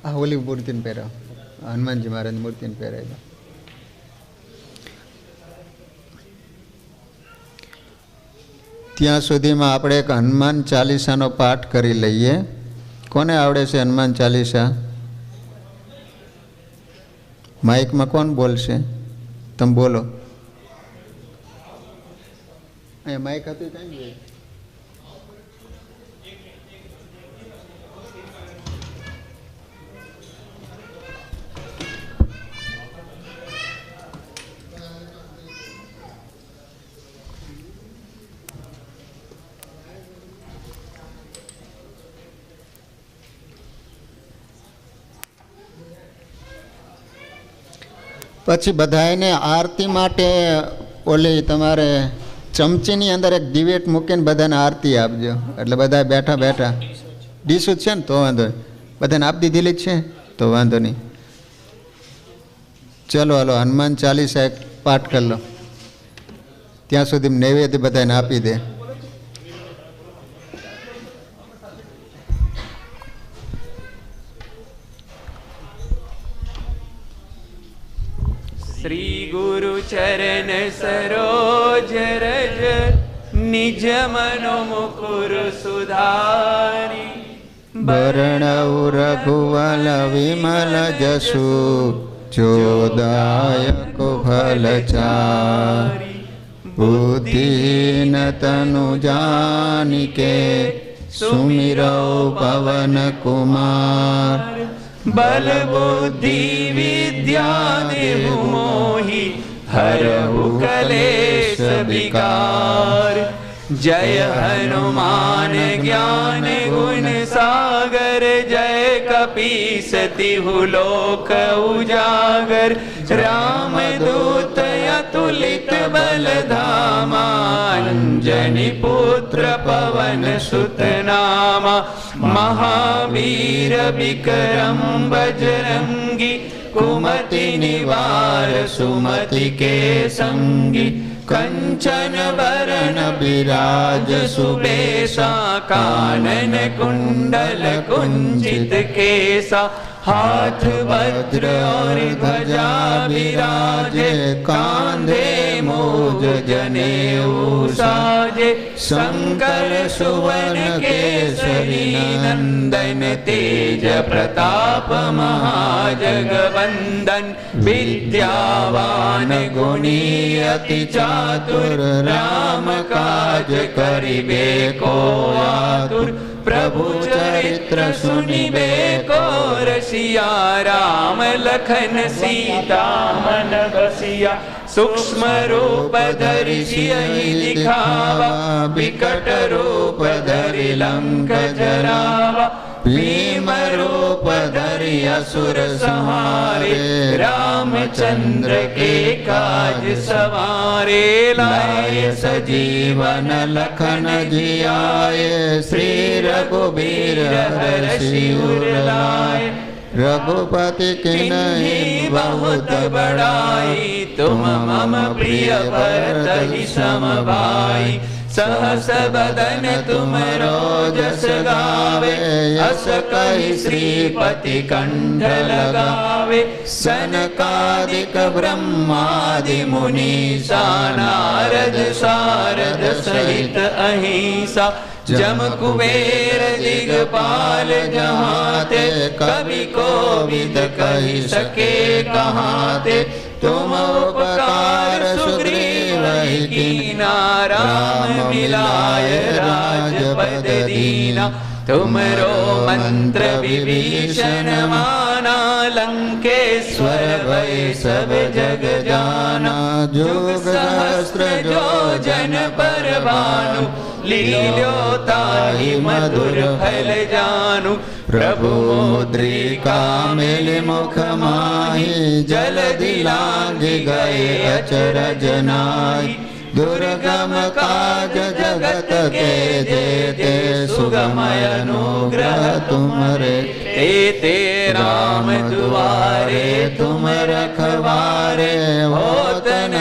હા, ઓલી મૂર્તિને પહેરાવ, હનુમાનજી મહારાજની મૂર્તિને પહેરાવી દો. ત્યાં સુધીમાં આપણે એક હનુમાન ચાલીસાનો પાઠ કરી લઈએ. કોને આવડે છે હનુમાન ચાલીસા? માઇકમાં કોણ બોલશે? તમે બોલો. અહીંયા માઇક હતું કઈ ગયું? પછી બધાને આરતી માટે ઓલી તમારે ચમચીની અંદર એક દિવેટ મૂકીને બધાને આરતી આપજો. એટલે બધા બેઠા બેઠા ડીશું છે ને તો વાંધો નહીં, બધાને આપી દીધેલી જ છે તો વાંધો નહીં. ચલો હાલો હનુમાન ચાલીસા એક પાઠ કરી લો, ત્યાં સુધી નૈવેદ્ય બધાને આપી દે. श्री गुरु चरण सरोज रज निज मनो मुकुर सुधारी बरणौ रघुवल विमल जसु जोदायक फलचारि बुद्धिहीन तनु जानिके सुमिरौ पवन कुमार बल बुद्धि विद्या देहु मोहि हरहु कलेश विकार जय हनुमान ज्ञान गुण सागर जय कपीस तिहु लोक उजागर राम दूत अतुलित बल धामा अंजनी पुत्र पवन सुत नामा महावीर विक्रम बजरंगी कुमति निवार सुमति के संगी कंचन वरण विराज सुबेसा कानन कुंडल कुंजित केसा हाथ वज्र और ध्वजा विराजे कांधे मूज जनेऊ साजे शंकर सुवन केसरी नंदन तेज प्रताप महाजगवंदन विद्यावान गुणी अति चातुर राम काज करिबे को आतुर प्रभु चरित्र सुनिबे को रसिया राम लखन सीता मन बसिया सूक्ष्म रूप धरि सियहि दिखावा विकट रूप धरि लंक जरावा भीम रूप धरि असुर संहारे रामचंद्र के काज सवारे लाए सजीवन लखन जियाए श्री रघुबीर हरषि उर लाए रघुपति किन्हीं बहुत बड़ाई तुम मम प्रिय भरत सम भाई सहस बदन तुम रोजस गावे अस कहि श्रीपति कंठ लगावे सनकादिक ब्रह्मादि मुनीसा नारद सारद सहित अहिंसा जम कुबेर दिगपाल जहाते कवि कोविद कहि सके कहाते तुम उपकार सुग्रीव कीना राम मिलाय राजपद दीना तुमरो मंत्र विभीषण माना लंकेश्वर भय सब जग जाना जुग सहस्र जो जन पर भानु लील्योताहि मधुर फल जानु प्रभु मुद्रिका मिल मुख माहि जलधि लांघि गए अचरज नाहि दुर्गम काज जगत के जेते सुगमय अनुग्रह तुमरे ते राम दुआरे तुम रखवारे होत न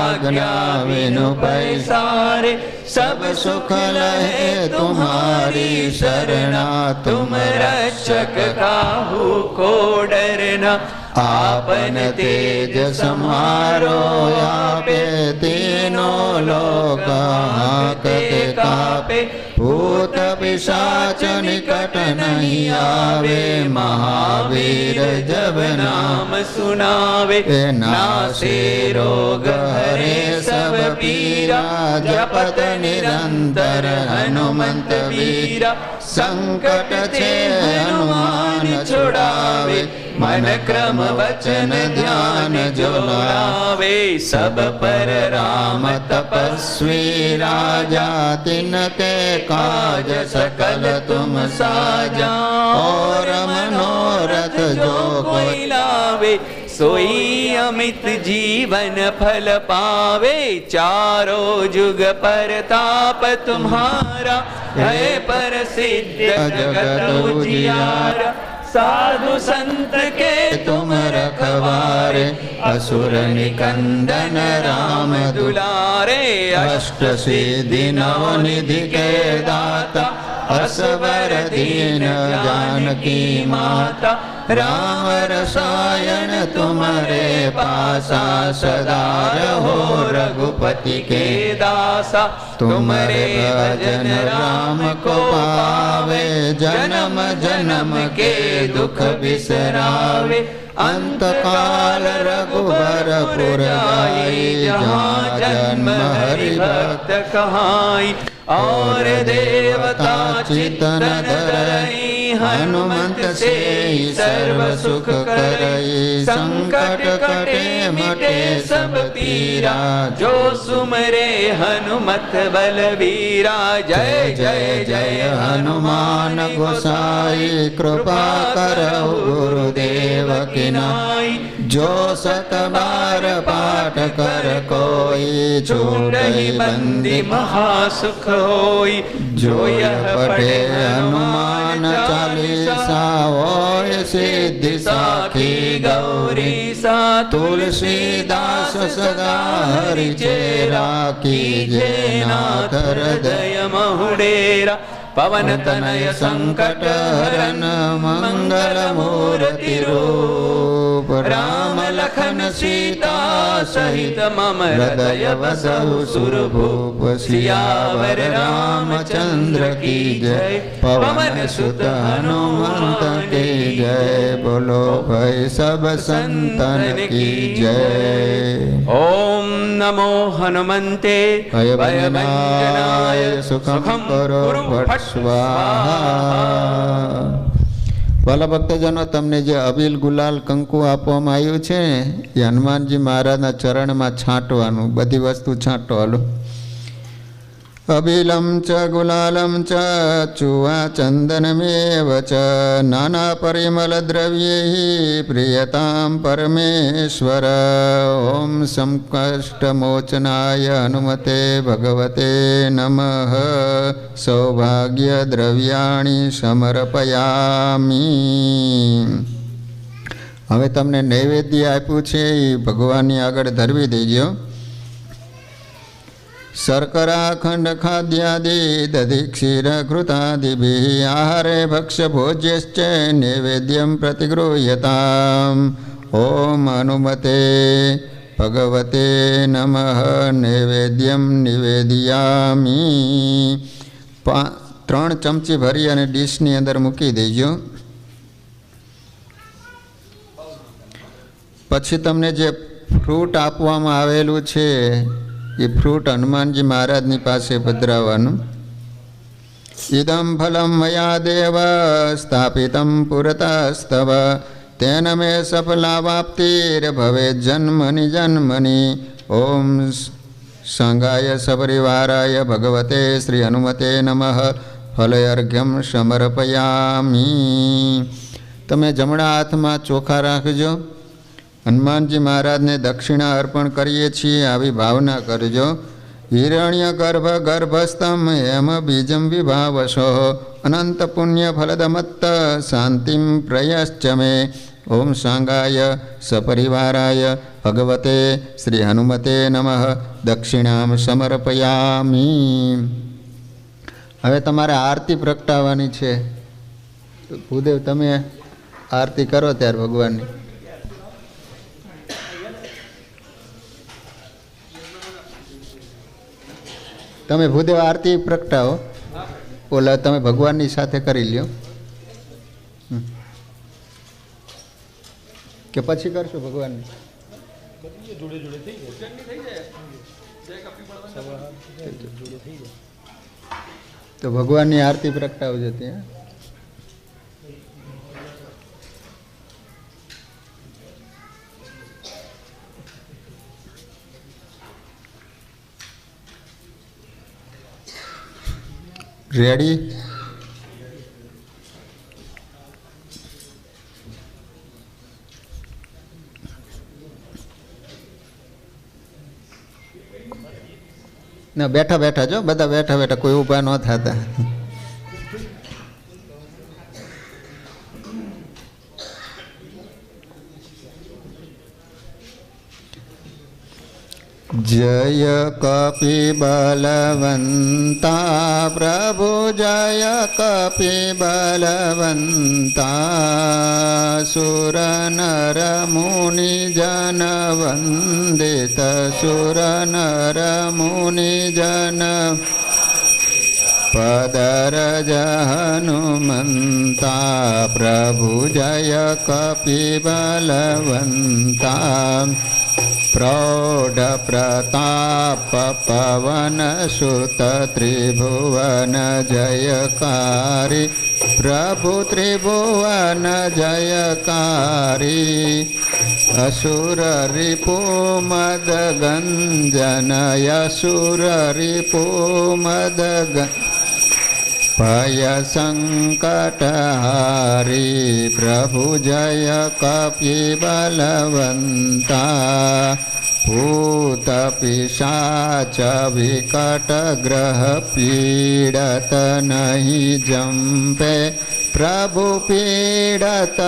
आज्ञा बिनु पैसारे, सब सुख लहे तुम्हारी शरणा, तुम रक्षक काहू को डरना। आपन तेज समारो आपे, तीनों लोक हांकते कापे, भूत पिशाच निकट नहीं आवे, महावीर जब नाम सुनावे। नासे रोग हरे सब पीरा, जपत निरंतर हनुमंत वीरा। संकट छे हनुमान छुड़ावे, मन क्रम वचन ध्यान जो लावे। सब पर राम तपस्वी राजा, तिनके काज सकल तुम साजा। और मनोरथ जो कोई लावे, सोई अमित जीवन फल पावे। चारों जुग परताप तुम्हारा, है प्रसिद्ध जगत उजियारा। साधु संत के तुम रखवारे, असुर निकंदन राम दुलारे। अष्ट सिद्धि नव निधि के दाता, असवर दीन जानकी माता। राम रसायन तुम्हारे पासा, सदा रहो रघुपति के दासा। तुम्हारे भजन राम को पावे, जन्म जन्म के दुख बिसरावे। अंत काल रघुबर पुर जाई, जहाँ जन्म हरि भक्त कहाई। और देवता चितन धरई, हनुमंत से सर्व सुख करई। संकट कटे मिटे सब पीरा, जो सुमरे हनुमत बलवीरा। जय जय जय हनुमान गोसाई, कृपा करहु गुरुदेव की नाई। जो सत बार पाठ कर कोई, छूटहि बंदी महासुख होई। जो यह पढ़े हनुमान चालीसा, होय सिद्धि साखी गौरी सा। तुलसीदास सदा हरि चेरा, कीजे नाथ हृदय महुडेरा। पवन तनय संकट हरन, मंगल मूर्ति रूप। राम लखन सीता सहित मम हृदय बसहु सुरभूप। सियावर रामचंद्र की जय, पवन सुत हनुमंत की जय। बोलो भाई सब संतन की जय। ओम नमो हनुमंते भयभंजनाय, सुखम करो फट स्वाहा। વાલા ભક્તજનો, તમને જે અબીલ ગુલાલ કંકુ આપવામાં આવ્યું છે એ હનુમાનજી મહારાજના ચરણમાં છાંટવાનું. બધી વસ્તુ છાંટો. હાલો. અબીલમ ચ ગુલાલમ ચ ચુવા ચંદનમેવ ચ, નાના પરિમલ દ્રવ્યૈ પ્રિયતામ પરમેશ્વર. ઓમ સંકષ્ટમોચનાય હનુમતે ભગવતે નમઃ. સૌભાગ્ય દ્રવ્યાણી સમર્પયામી. હવે તમને નૈવેદ્ય આપ્યું છે એ ભગવાનની આગળ ધરવી દેજો. शर्करा खंड खाद्यादि दधि क्षीर घृतादिभिः आहारे भक्ष्य भोज्यश्च नैवेद्यं प्रतिगृह्यताम्. ओम हनुमते भगवते नमः. नैवेद्यं निवेदयामि. 3 ચમચી ભરી અને ડીશની અંદર મૂકી દેજો. પછી તમને જે ફ્રૂટ આપવામાં આવેલું છે એ ફ્રૂટ હનુમાનજી મહારાજની પાસે પધરાવવાનું. ઇદમ ફલમ મયા દેવ સ્થાપિતમ પુરતસ્તવ, તેન મે સફલાવાપ્તિર ભવે જન્મની જન્મની. ઓમ સંગાય સપરિવારાય ભગવતે શ્રી હનુમતે નમઃ. ફલયર્ઘ્યમ સમર્પયામી. તમે જમણા હાથમાં ચોખા રાખજો. હનુમાનજી મહારાજને દક્ષિણા અર્પણ કરીએ છીએ આવી ભાવના કરજો. હિરણ્ય ગર્ભ ગર્ભસ્થમ હેમ બીજમ વિભાવશો, અનંત પુણ્ય ફલદમત્ત શાંતિમ પ્રયશ્ચ મે. ઓમ સાંગાય સપરિવારાય ભગવતે શ્રી હનુમતે નમઃ દક્ષિણામ સમર્પયામી. હવે તમારે આરતી પ્રગટાવવાની છે. ભૂદેવ તમે આરતી કરો ત્યારે ભગવાનની. તમે ભૂદેવ આરતી પ્રગટાવો. ઓલા તમે ભગવાનની સાથે કરી લ્યો કે પછી કરશો ભગવાનની? જોડે જોડે થઈ જાય. તો ભગવાનની આરતી પ્રગટાવજો ત્યાં. રેડી? ના, બેઠા બેઠા જો, બધા બેઠા બેઠા, કોઈ ઊભા ન થતા. જય કપિ બલવંતા પ્રભુ જય કપિ બલવંતા સુર નર મુનિ જન વંદિત સુર નર મુનિ જન પદરજ હનુમંતા પ્રભુ જય કપિ બલવંતા પ્રૌઢ પ્રતાપ પવન સુત ત્રિભુવન જયકારી પ્રભુ ત્રિભુવન જયકારી અસુર રિપુ મદ ગંજન અસુર રિપુ મદ ભય સંકટહારી પ્રભુ જય કપિ બલવંતા ભૂત પિશાચ વિકટ ગ્રહ પીડત નહીં જંપે પ્રભુ પીડત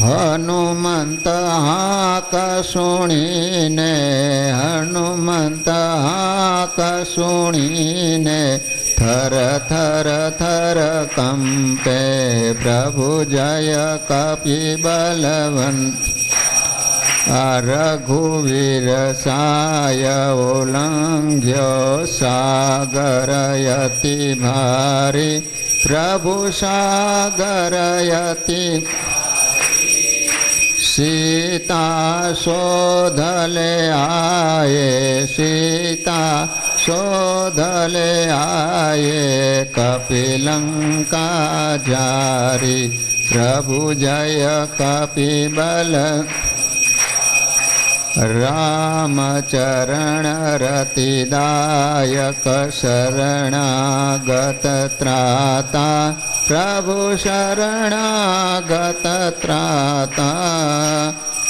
હનુમંત હાક સુણીને હનુમંત હાક સુણીને થર થર થર કંપે પ્રભુ જય કપિ બલવંત રઘુવીર સાય ઉલ્લંઘ્યો સાગરયતિ ભારી પ્રભુ સાગરયતિ सीता शोधले आये सीता शोधले आये कपिलंका जारी प्रभु जय कपि बल रामचरण रतिदायक शरणागत त्राता प्रभु शरणागत त्राता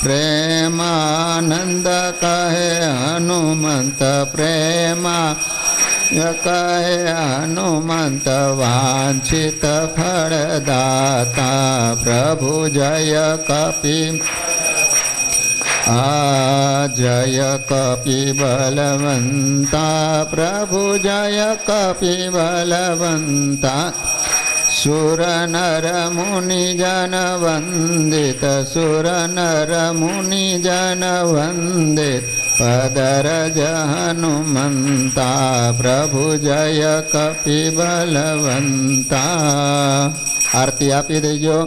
प्रेमानंद कहे हनुमंत प्रेमा कहे हनुमंत वांछित फलदाता प्रभु जय कपि जय कपि बलवंता प्रभु जय कपि बलवंता सुर नर मुनि जन वंदित सुर नर मुनि जन वंदित पदरज हनुमंता प्रभु जय कपि बलवंता. आरती आपी देजो.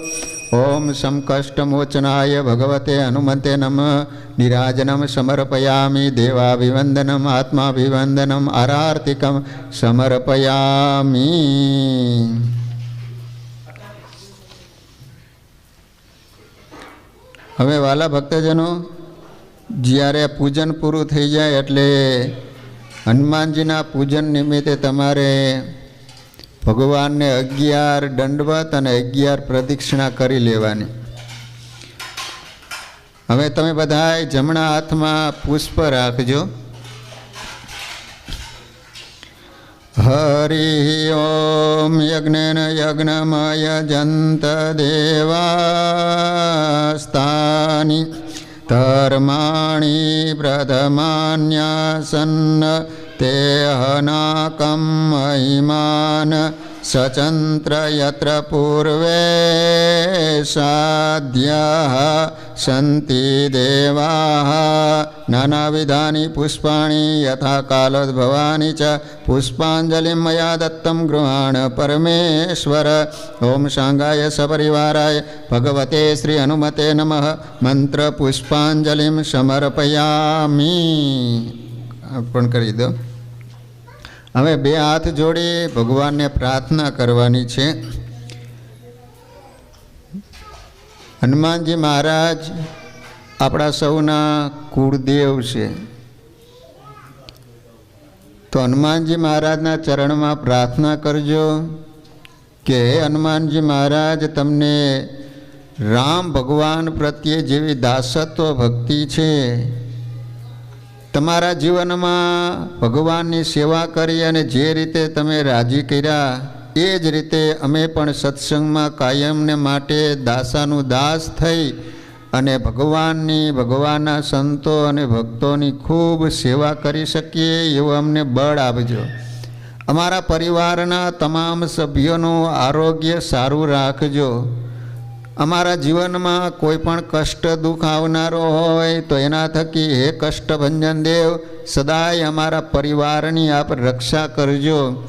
ओम संकष्टमोचनाय भगवते हनुमते नमः. निराजनं समर्पयामि देवाभिवंदनम् आत्माभिवंदनम् आरार्तिकं समर्पयामि. હવે વાલા ભક્તજનો, જ્યારે પૂજન પૂરું થઈ જાય એટલે હનુમાનજીના પૂજન નિમિત્તે તમારે ભગવાનને 11 દંડવત અને 11 પ્રદક્ષિણા કરી લેવાની. હવે તમે બધાય જમણા હાથમાં પુષ્પ રાખજો. હરિ ઓમ ઓમ યજ્ઞેન યજ્ઞમયજંત દેવાસ્તાની ધર્માણી પ્રથમાન્યાસન્ન તે હનાકમ મહિમાન સચંત્ર યત્ર પૂર્વે સાધ્યા સંતિ દેવા નાનાવિધાની પુષ્પાણી યથા કાલોદ્ભવાની ચ પુષ્પાંજલિ મયા દત્તમ ગૃહાણ પરમેશ્વર. ઓમ શાંગાય સપરિવારાય ભગવતે શ્રી હનુમતે નમઃ. મંત્ર પુષ્પાંજલિ સમર્પયામી. અર્પણ કરી દો. હવે બે હાથ જોડી ભગવાનને પ્રાર્થના કરવાની છે. હનુમાનજી મહારાજ આપણા સૌના કુળદેવ છે. તો હનુમાનજી મહારાજના ચરણમાં પ્રાર્થના કરજો કે હે હનુમાનજી મહારાજ, તમને રામ ભગવાન પ્રત્યે જેવી દાસત્વ ભક્તિ છે, તમારા જીવનમાં ભગવાનની સેવા કરી અને જે રીતે તમે રાજી કર્યા એ જ રીતે અમે પણ સત્સંગમાં કાયમને માટે દાસાનું દાસ થઈ અને ભગવાનના સંતો અને ભક્તોની ખૂબ સેવા કરી શકીએ એવું અમને બળ આપજો. અમારા પરિવારના તમામ સભ્યોનું આરોગ્ય સારું રાખજો. અમારા જીવનમાં કોઈ પણ કષ્ટ દુઃખ આવનારો હોય તો એના થકી હે કષ્ટભંજન દેવ સદાય અમારા પરિવારની આપ રક્ષા કરજો.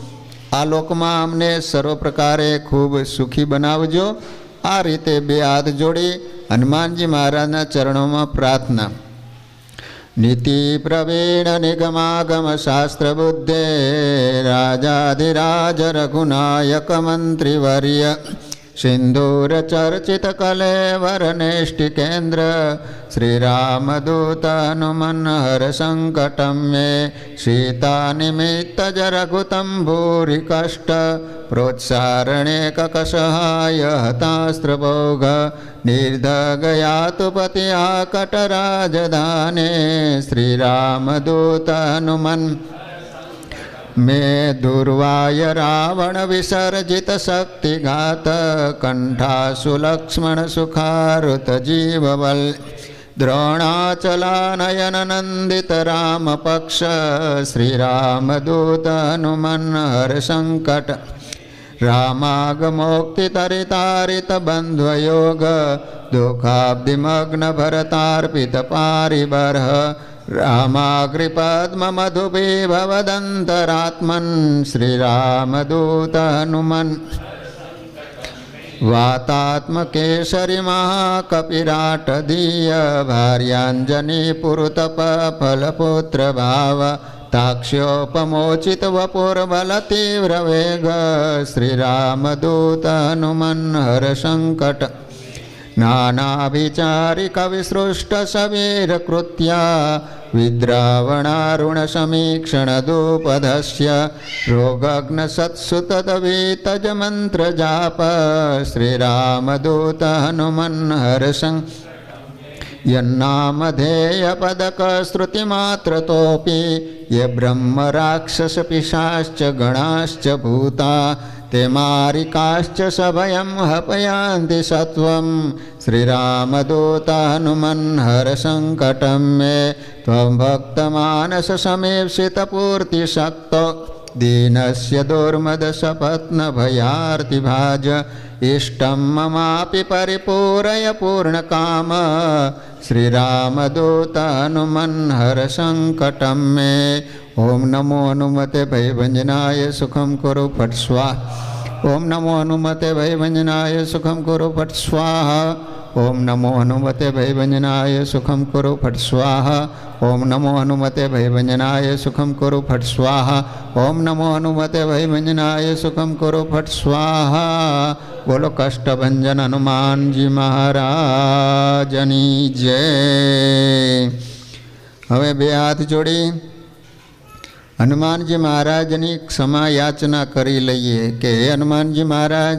આ લોકમાં અમને સર્વ પ્રકારે ખૂબ સુખી બનાવજો. આ રીતે બે હાથ જોડી હનુમાનજી મહારાજના ચરણોમાં પ્રાર્થના. નીતિ પ્રવીણ નિગમાગમ શાસ્ત્ર બુદ્ધે રાજાધિરાજ રઘુનાયક મંત્રીવર્ય સિંદૂર ચર્ચિત કલેવર નેષ્ટિ કેન્દ્ર શ્રીરામદૂત હનુમન હર સંકટમ મે સીતા નિમિત્ત રઘુતમ ભૂરી કષ્ટ પ્રોત્સારણે કકસહાય હતાસ્ત્રભોગ નિર્ધગયાતુ પતિ આકટ રાજધાને શ્રીરામદૂત હનુમન મેં દુર્વાય રાવણ વિસર્જિત શક્તિઘાત કંઠાસુ લક્ષ્મણ સુખારુત જીવવલ દ્રોણાચલાનયન નંદિત રામ પક્ષ શ્રીરામદૂત હનુમન હર સંકટ રામાગમોક્તિ તરિતારિત બંધ્વયોગ દુઃખાબ્ધિમગ્ન ભરતાર્પિત પારિબર્હ રામાગ્રિપદ્મ મધુભી ભવદંતરાત્મન શ્રીરામદૂત હનુમન વાતાત્મકેસરી મહાકપિરાટધીય ભાર્યાંજની પુરુતપ ફલપુત્ર ભાવ તાક્ષ્યોપમોચિત વપુર્બલ તીવ્ર વેગ શ્રીરામદૂત હનુમન હર સંકટ નાનાભિચારી કવિસૃષ્ટ સવીર કૃત્યા વિદ્રાવણારુણ સમીક્ષણ દુપધસ્ય રોગગ્ન સત્સુતદવીતજ મંત્ર જાપ શ્રીરામદૂત હનુમન હર યન્નામધેય પદક શ્રુતિમાત્રતોપી યે બ્રહ્મ રાક્ષસ પિશાશ્ચ ગણાશ્ચ ભૂતા તે મારિકાશ્ચ સભયં હપયાન્તિ સત્વં શ્રીરામદૂત હનુમન હર સંકટં મે ત્વં ભક્તમાનસ સમીપ્સિત પૂર્તિ શક્તો દીનસ્ય દુર્મદ સપત્ન ભયાર્તિ ભાજ ઇષ્ટં મમાપि પરિપૂરય પૂર્ણકામ શ્રીરામદૂત હનુમન હર સંકટં મે ઓમ નમો હનુમતે ભયભંજનાય સુખમ કુરુ ફટ સ્વાહા ઓમ નમો હનુમતે ભયભંજનાય સુખમ કુરુ ફટ સ્વાહા ઓમ નમો હનુમતે ભયભંજનાય સુખમ કુરુ ફટ સ્વાહા ઓમ નમો હનુમતે ભયભંજનાય સુખમ કુરુ ફટ સ્વાહા ઓમ નમો હનુમતે ભયભંજનાય સુખમ કુરુ ફટ સ્વાહા. બોલો કષ્ટભંજન હનુમાનજી મહારાજની જય. હવે બે હાથ જોડી હનુમાનજી મહારાજની ક્ષમા યાચના કરી લઈએ કે હે હનુમાનજી મહારાજ,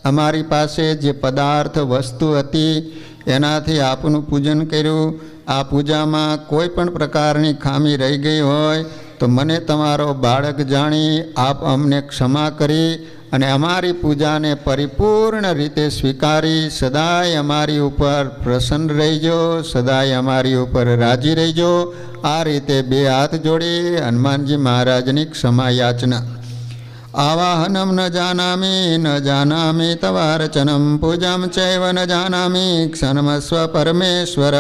અમારી પાસે જે પદાર્થ વસ્તુ હતી એનાથી આપનું પૂજન કર્યું. આ પૂજામાં કોઈ પણ પ્રકારની ખામી રહી ગઈ હોય તો મને તમારો બાળક જાણી આપ અમને ક્ષમા કરી અને અમારી પૂજાને પરિપૂર્ણ રીતે સ્વીકારી સદાય અમારી ઉપર પ્રસન્ન રહીજો, સદાય અમારી ઉપર રાજી રહીજો. આ રીતે બે હાથ જોડી હનુમાનજી મહારાજની ક્ષમા યાચના. આવાહનમ ન જાનામી તવાર્ચનમ પૂજામ ચૈવ ન જાનામી ક્ષણમસ્વ પરમેશ્વર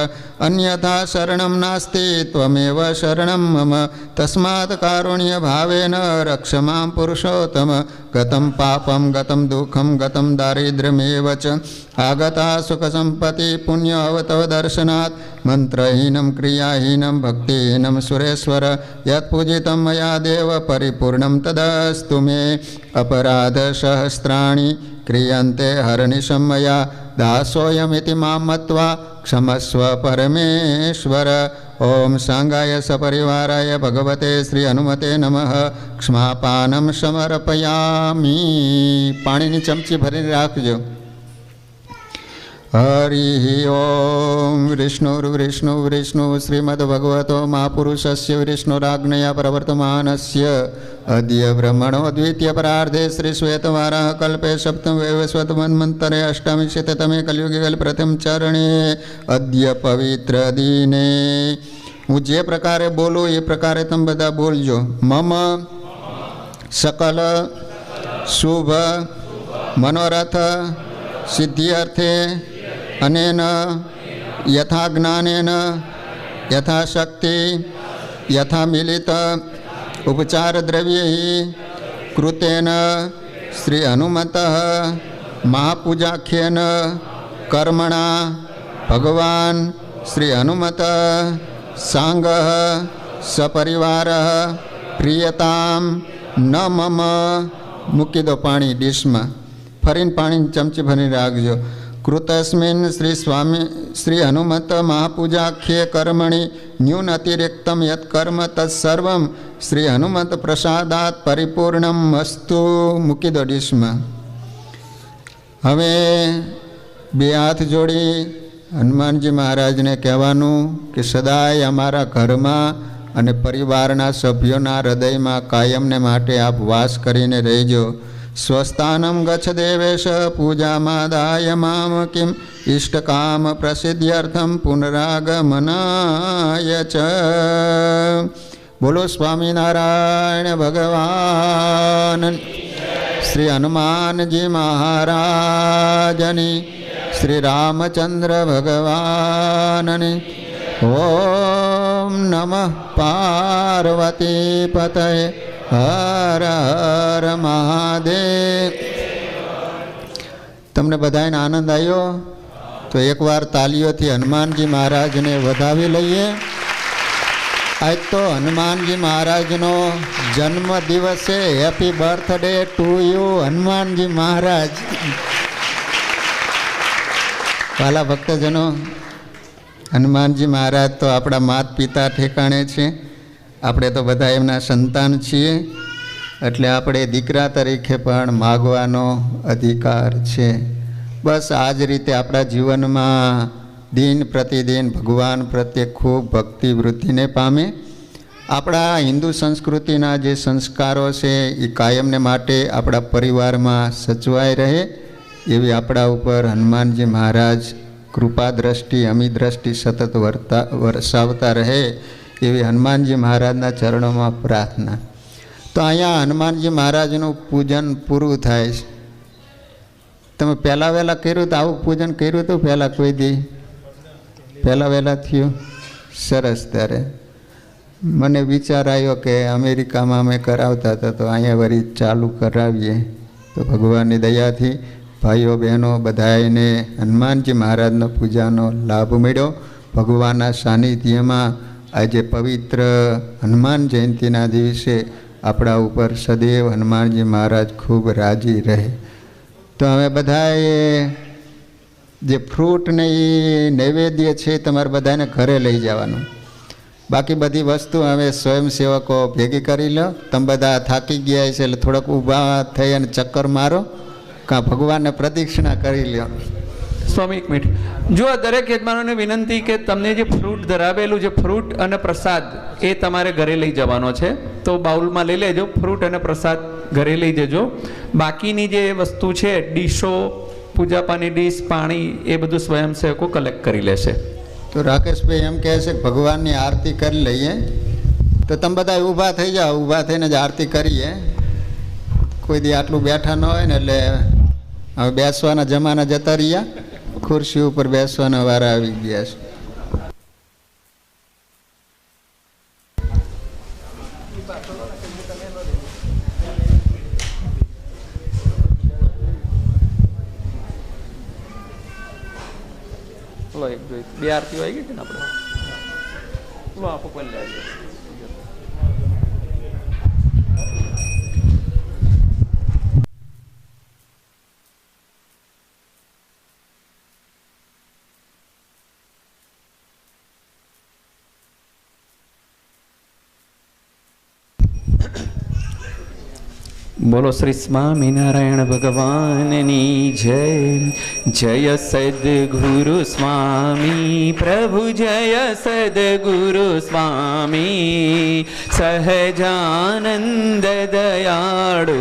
અન્યથા શરણમ નાસ્તિ ત્વમેવ શરણમ મમ તસ્માत् કારુણ્ય ભાવેન રક્ષ માં પુરુષોત્તમ. ગતમ પાપમ ગતમ દુઃખમ ગતમ દારિદ્ર્યમેવ ચ આગતા સુખ સંપત્તિ પુણ્યવ તવ દર્શનાत् મંત્રહીનમ ક્રિયાહીનમ ભક્તિહીનમ સુરેશ્વર યત્ પૂજિતમ મયા દેવ પરિપૂર્ણમ તદસ્તુ મે. અપરાધ સહસ્રાણી ક્રિયન્તે હરનિશમ મયા દાસોયમિતિ માં મત્વા ક્ષમસ્વ પરમેશ્વર. ઓમ સાંગાય સપરિવારાય ભગવતે શ્રી હનુમતે નમઃ. ક્ષમાપાનમ સમર્પયામી. પાણીની ચમચી ભરીને રાખજો. હરિ ઓમ વિષ્ણુ શ્રીમદ્ભગવતો મહાપુરુષસ્ય વિષ્ણુરાજ્ઞયા પ્રવર્તમાનસ્ય અદ્ય બ્રહ્મણો દ્વિતીય પરાર્ધે શ્રી શ્વેતવારાહ કલ્પે સપ્તમ વૈવસ્વત મન્વંતરે અષ્ટામી શતતમે કલયુગે કલ પ્રથમ ચરણે અદ્ય પવિત્ર દિને. હું જે પ્રકારે બોલું એ પ્રકારે તમે બધા બોલજો. મમ સકલ શુભ મનોરથ સિદ્ધિઅર્થે અનેન યથા જ્ઞાનેન યથાશક્તિ યથા મિલિત ઉપચાર દ્રવ્યૈ કૃતેન શ્રી હનુમતઃ મહાપૂજાખ્યેન કર્મણા ભગવાન શ્રી હનુમત સાંગઃ સપરિવારઃ પ્રિયતામ ન મમ. મૂકી દો પાણી ડીશમાં. ફરીને પાણીની ચમચી ભરી રાખજો. કૃતસ્મિન શ્રી હનુમત મહાપૂજાખ્યે કર્મણિ ન્યૂન અતિરિક્તમ યત કર્મ તત્સર્વમ શ્રી હનુમત પ્રસાદાત પરિપૂર્ણમ અસ્તુ. મૂકી દો ડીશમાં. હવે બે હાથ જોડી હનુમાનજી મહારાજને કહેવાનું કે સદાય અમારા ઘરમાં અને પરિવારના સભ્યોના હૃદયમાં કાયમને માટે આપ વાસ કરીને રહેજો. સ્વસ્થાનમ ગચ્છ દેવેશ પૂજામાદાય મામ કિમ ઇષ્ટકામ પ્રસિદ્ધ્યર્થમ પુનરાગમનાય ચ. બોલો સ્વામિનારાયણ ભગવાન શ્રી હનુમાનજી મહારાજની શ્રી રામચંદ્ર ભગવાનની. ઓમ નમઃ પાર્વતી પતયે હર હર મહાદેવ. તમને બધાને આનંદ આવ્યો? તો એકવાર તાલીઓથી હનુમાનજી મહારાજને વધાવી લઈએ. આજ તો હનુમાનજી મહારાજનો જન્મ દિવસ છે. Happy birthday to you Hanumanji Maharaj. વાલા ભક્તજનો, હનુમાનજી મહારાજ તો આપણા માત પિતા ઠેકાણે છે. આપણે તો બધા એમના સંતાન છીએ, એટલે આપણે દીકરા તરીકે પણ માગવાનો અધિકાર છે. બસ આ જ રીતે આપણા જીવનમાં દિન પ્રતિદિન ભગવાન પ્રત્યે ખૂબ ભક્તિ વૃદ્ધિને પામે. આપણા હિન્દુ સંસ્કૃતિના જે સંસ્કારો છે એ કાયમને માટે આપણા પરિવારમાં સચવાઈ રહે એવી આપણા ઉપર હનુમાનજી મહારાજ કૃપા દ્રષ્ટિ અમી દ્રષ્ટિ સતત વરસાવતા રહે એવી હનુમાનજી મહારાજના ચરણોમાં પ્રાર્થના. તો અહીંયા હનુમાનજી મહારાજનું પૂજન પૂરું થાય છે. તમે પહેલાં વહેલાં કર્યું તો આવું પૂજન કર્યું હતું પહેલાં કોઈ દી? પહેલાં વહેલાં થયું? સરસ. ત્યારે મને વિચાર આવ્યો કે અમેરિકામાં અમે કરાવતા હતા તો અહીંયા વળી ચાલુ કરાવીએ. તો ભગવાનની દયાથી ભાઈઓ બહેનો બધાને હનુમાનજી મહારાજનો પૂજાનો લાભ મળ્યો. ભગવાનના સાનિધ્યમાં આજે પવિત્ર હનુમાન જયંતિના દિવસે આપણા ઉપર સદૈવ હનુમાનજી મહારાજ ખૂબ રાજી રહે. તો હવે બધાએ જે ફ્રૂટ ને એ નૈવેદ્ય છે તમારે બધાને ઘરે લઈ જવાનું. બાકી બધી વસ્તુ હવે સ્વયંસેવકો ભેગી કરી લો. તમે બધા થાકી ગયા છે એટલે થોડોક ઊભા થઈ અને ચક્કર મારો, કાં ભગવાનને પ્રદક્ષિણા કરી લો. સ્વામી એક મિનિટ. જો આ દરેક યજમાનોને વિનંતી કે તમને જે ફ્રૂટ ધરાવેલું છે, ફ્રૂટ અને પ્રસાદ એ તમારે ઘરે લઈ જવાનો છે, તો બાઉલમાં લઈ લેજો. ફ્રૂટ અને પ્રસાદ ઘરે લઈ જજો. બાકીની જે વસ્તુ છે, ડીશો, પૂજાપાની ડીશ, પાણી, એ બધું સ્વયંસેવકો કલેક્ટ કરી લેશે. તો રાકેશભાઈ એમ કહે છે કે ભગવાનની આરતી કરી લઈએ, તો તમે બધા ઊભા થઈ જાઓ, ઊભા થઈને જ આરતી કરીએ. કોઈ દી આટલું બેઠા ન હોય ને, એટલે હવે બેસવાના જમાના જતા રહ્યા, ખુરશી ઉપર બેસવાના વારા આવી ગયા છે. બે આરતીઓ આવી ગઈ છે ને આપણે આપો પહેલા. બોલો શ્રી સ્વામિનારાયણ ભગવાનની જય. જય સદગુરુ સ્વામી પ્રભુ, જય સદગુરુ સ્વામી. સહજાનંદ દયાળુ,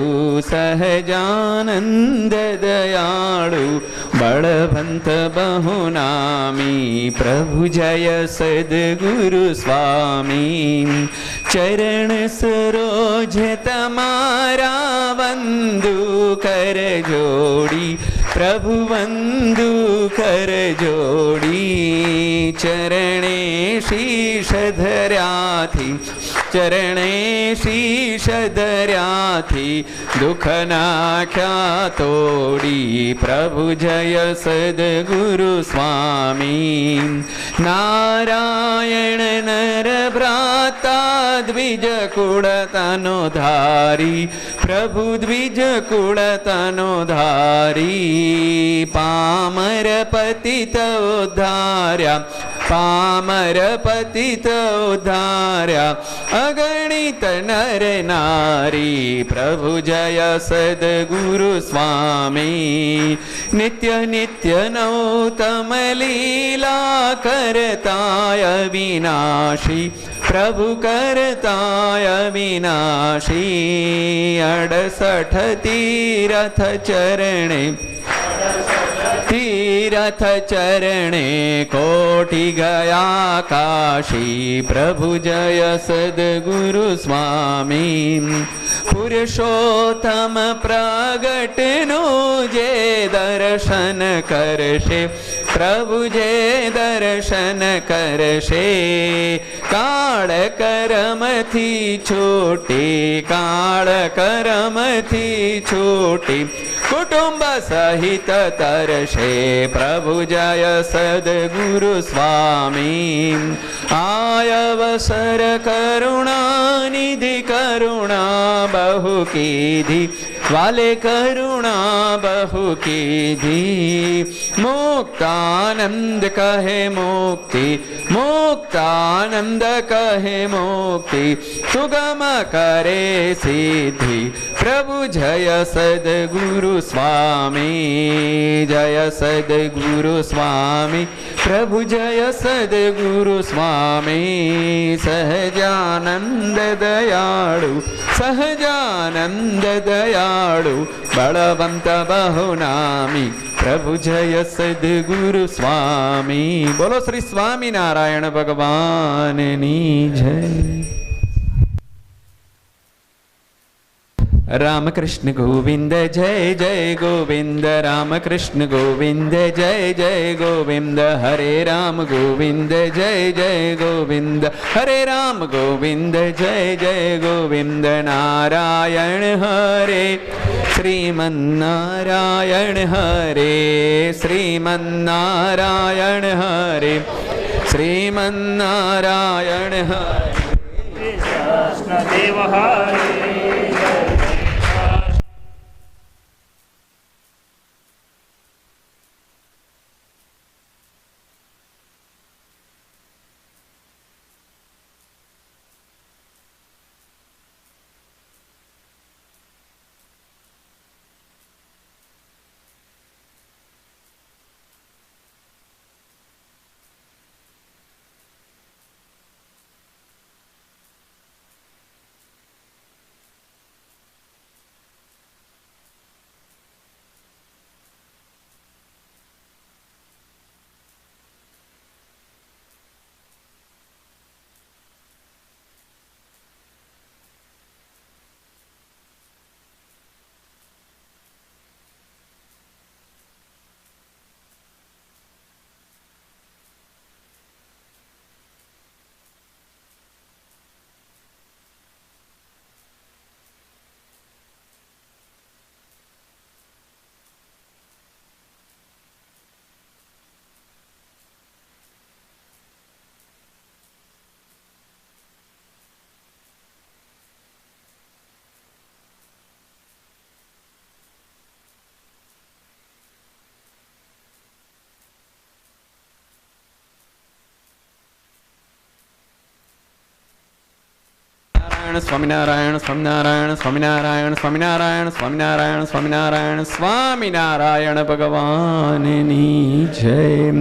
સહજાનંદ દયાળુ, બળવંત બહુનામી પ્રભુ, જય સદગુરુ સ્વામી. ચરણ સરોજ તમારા વંદુ કર જોડી પ્રભુ, વંદુ કર જોડી. ચરણે શીશ ધર્યાથી, ચરણે શીશ ધર્યાથી, દુઃખ નાખ્યા તોડી પ્રભુ, જય સદગુરુ સ્વામી. નારાયણ નર ભ્રાતા દ્વિજ કુળતનો ધારી પ્રભુ, દ્વિજ કુળતનો ધારી. પામર પતિત ઉદ્ધાર્યા, પામર પતિત ઉદ્ધાર્યા, અગણિત નર નારી પ્રભુ, જય સદગુરુ સ્વામી. નિત્ય નિત્ય નૌતમ લીલા કરતાય વિનાશી પ્રભુ, કરતાય વિનાશી. 68 તીરથ ચરણે, તીરથ ચરણે કોટી ગયા કાશી પ્રભુ, જય સદગુરુ સ્વામી. પુરુષોત્તમ પ્રગટનું જે દર્શન કરશે પ્રભુ, જે દર્શન કરશે, કાળ કરમથી છૂટી, કાળ કરમથી છૂટી, કુટુંબ સહિત તરશે પ્રભુ, જય સદગુરુ સ્વામી. આયવસર કરુણાનિધિ, કરુણા બહુ કીધી, વાલે કરુણા બહુ કીધી. મુક્તાનંદ કહે મુક્તિ, મુક્તાનંદ કહે મુક્તિ, સુગમ કરે સિદ્ધિ પ્રભુ, જય સદગુરુ સ્વામી. જય સદગુરુ સ્વામી પ્રભુ, જય સદગુરુ સ્વામી. સહજાનંદ દયાળુ, સહજાનંદ દયાળુ, બળવંત બહુનામી પ્રભુ, જય સદગુરુ સ્વામી. બોલો શ્રી સ્વામિનારાયણ ભગવાનની જય. રામકૃષ્ણ ગોવિંદ જય જય ગોવિંદ, રામકૃષ્ણ ગોવિંદ જય જય ગોવિંદ. હરે રામ ગોવિંદ જય જય ગોવિંદ, હરે રામ ગોવિંદ જય જય ગોવિંદ. નારાયણ હરે, શ્રીમન્નારાયણ હરે, શ્રીમન્નારાયણ હરે, શ્રીમન્નારાયણ હરે. કૃષ્ણદેવ હરે. સ્વામિનારાયણ સ્વામિનારાયણ સ્વામિનારાયણ સ્વામિનારાયણ સ્વામિનારાયણ સ્વામિનારાયણ સ્વામિનારાયણ ભગવાનની જય.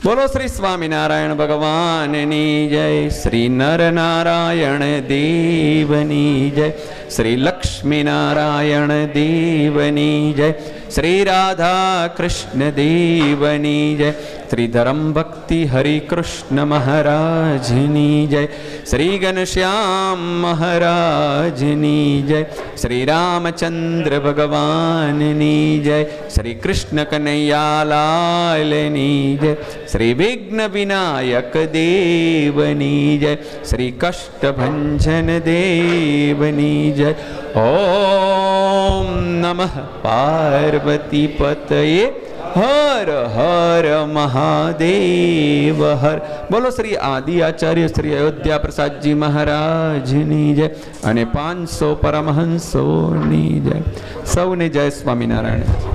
બોલો શ્રી સ્વામિનારાયણ ભગવાનની જય. શ્રી નરનારાયણ દેવની જય. શ્રી લક્ષ્મીનારાયણ દેવની જય. શ્રી રાધા કૃષ્ણ દેવની જય. શ્રી ધરમ ભક્તિ હરિકૃષ્ણ મહારાજની જય. શ્રી ઘનશ્યામ મહારાજની જય. શ્રી રામચંદ્ર ભગવાનની જય. શ્રી કૃષ્ણ કનૈયાલાલની જય. શ્રી વિઘ્ન વિનાયક દેવની જય. શ્રી કષ્ટભંજન દેવની જય. ઓમ નમઃ પાર્વતી પતયે હર હર મહાદેવ હર. બોલો શ્રી આદિ આચાર્ય શ્રી અયોધ્યા પ્રસાદજી મહારાજની જય અને 500 પરમહંસોની જય. સૌને જય સ્વામિનારાયણ.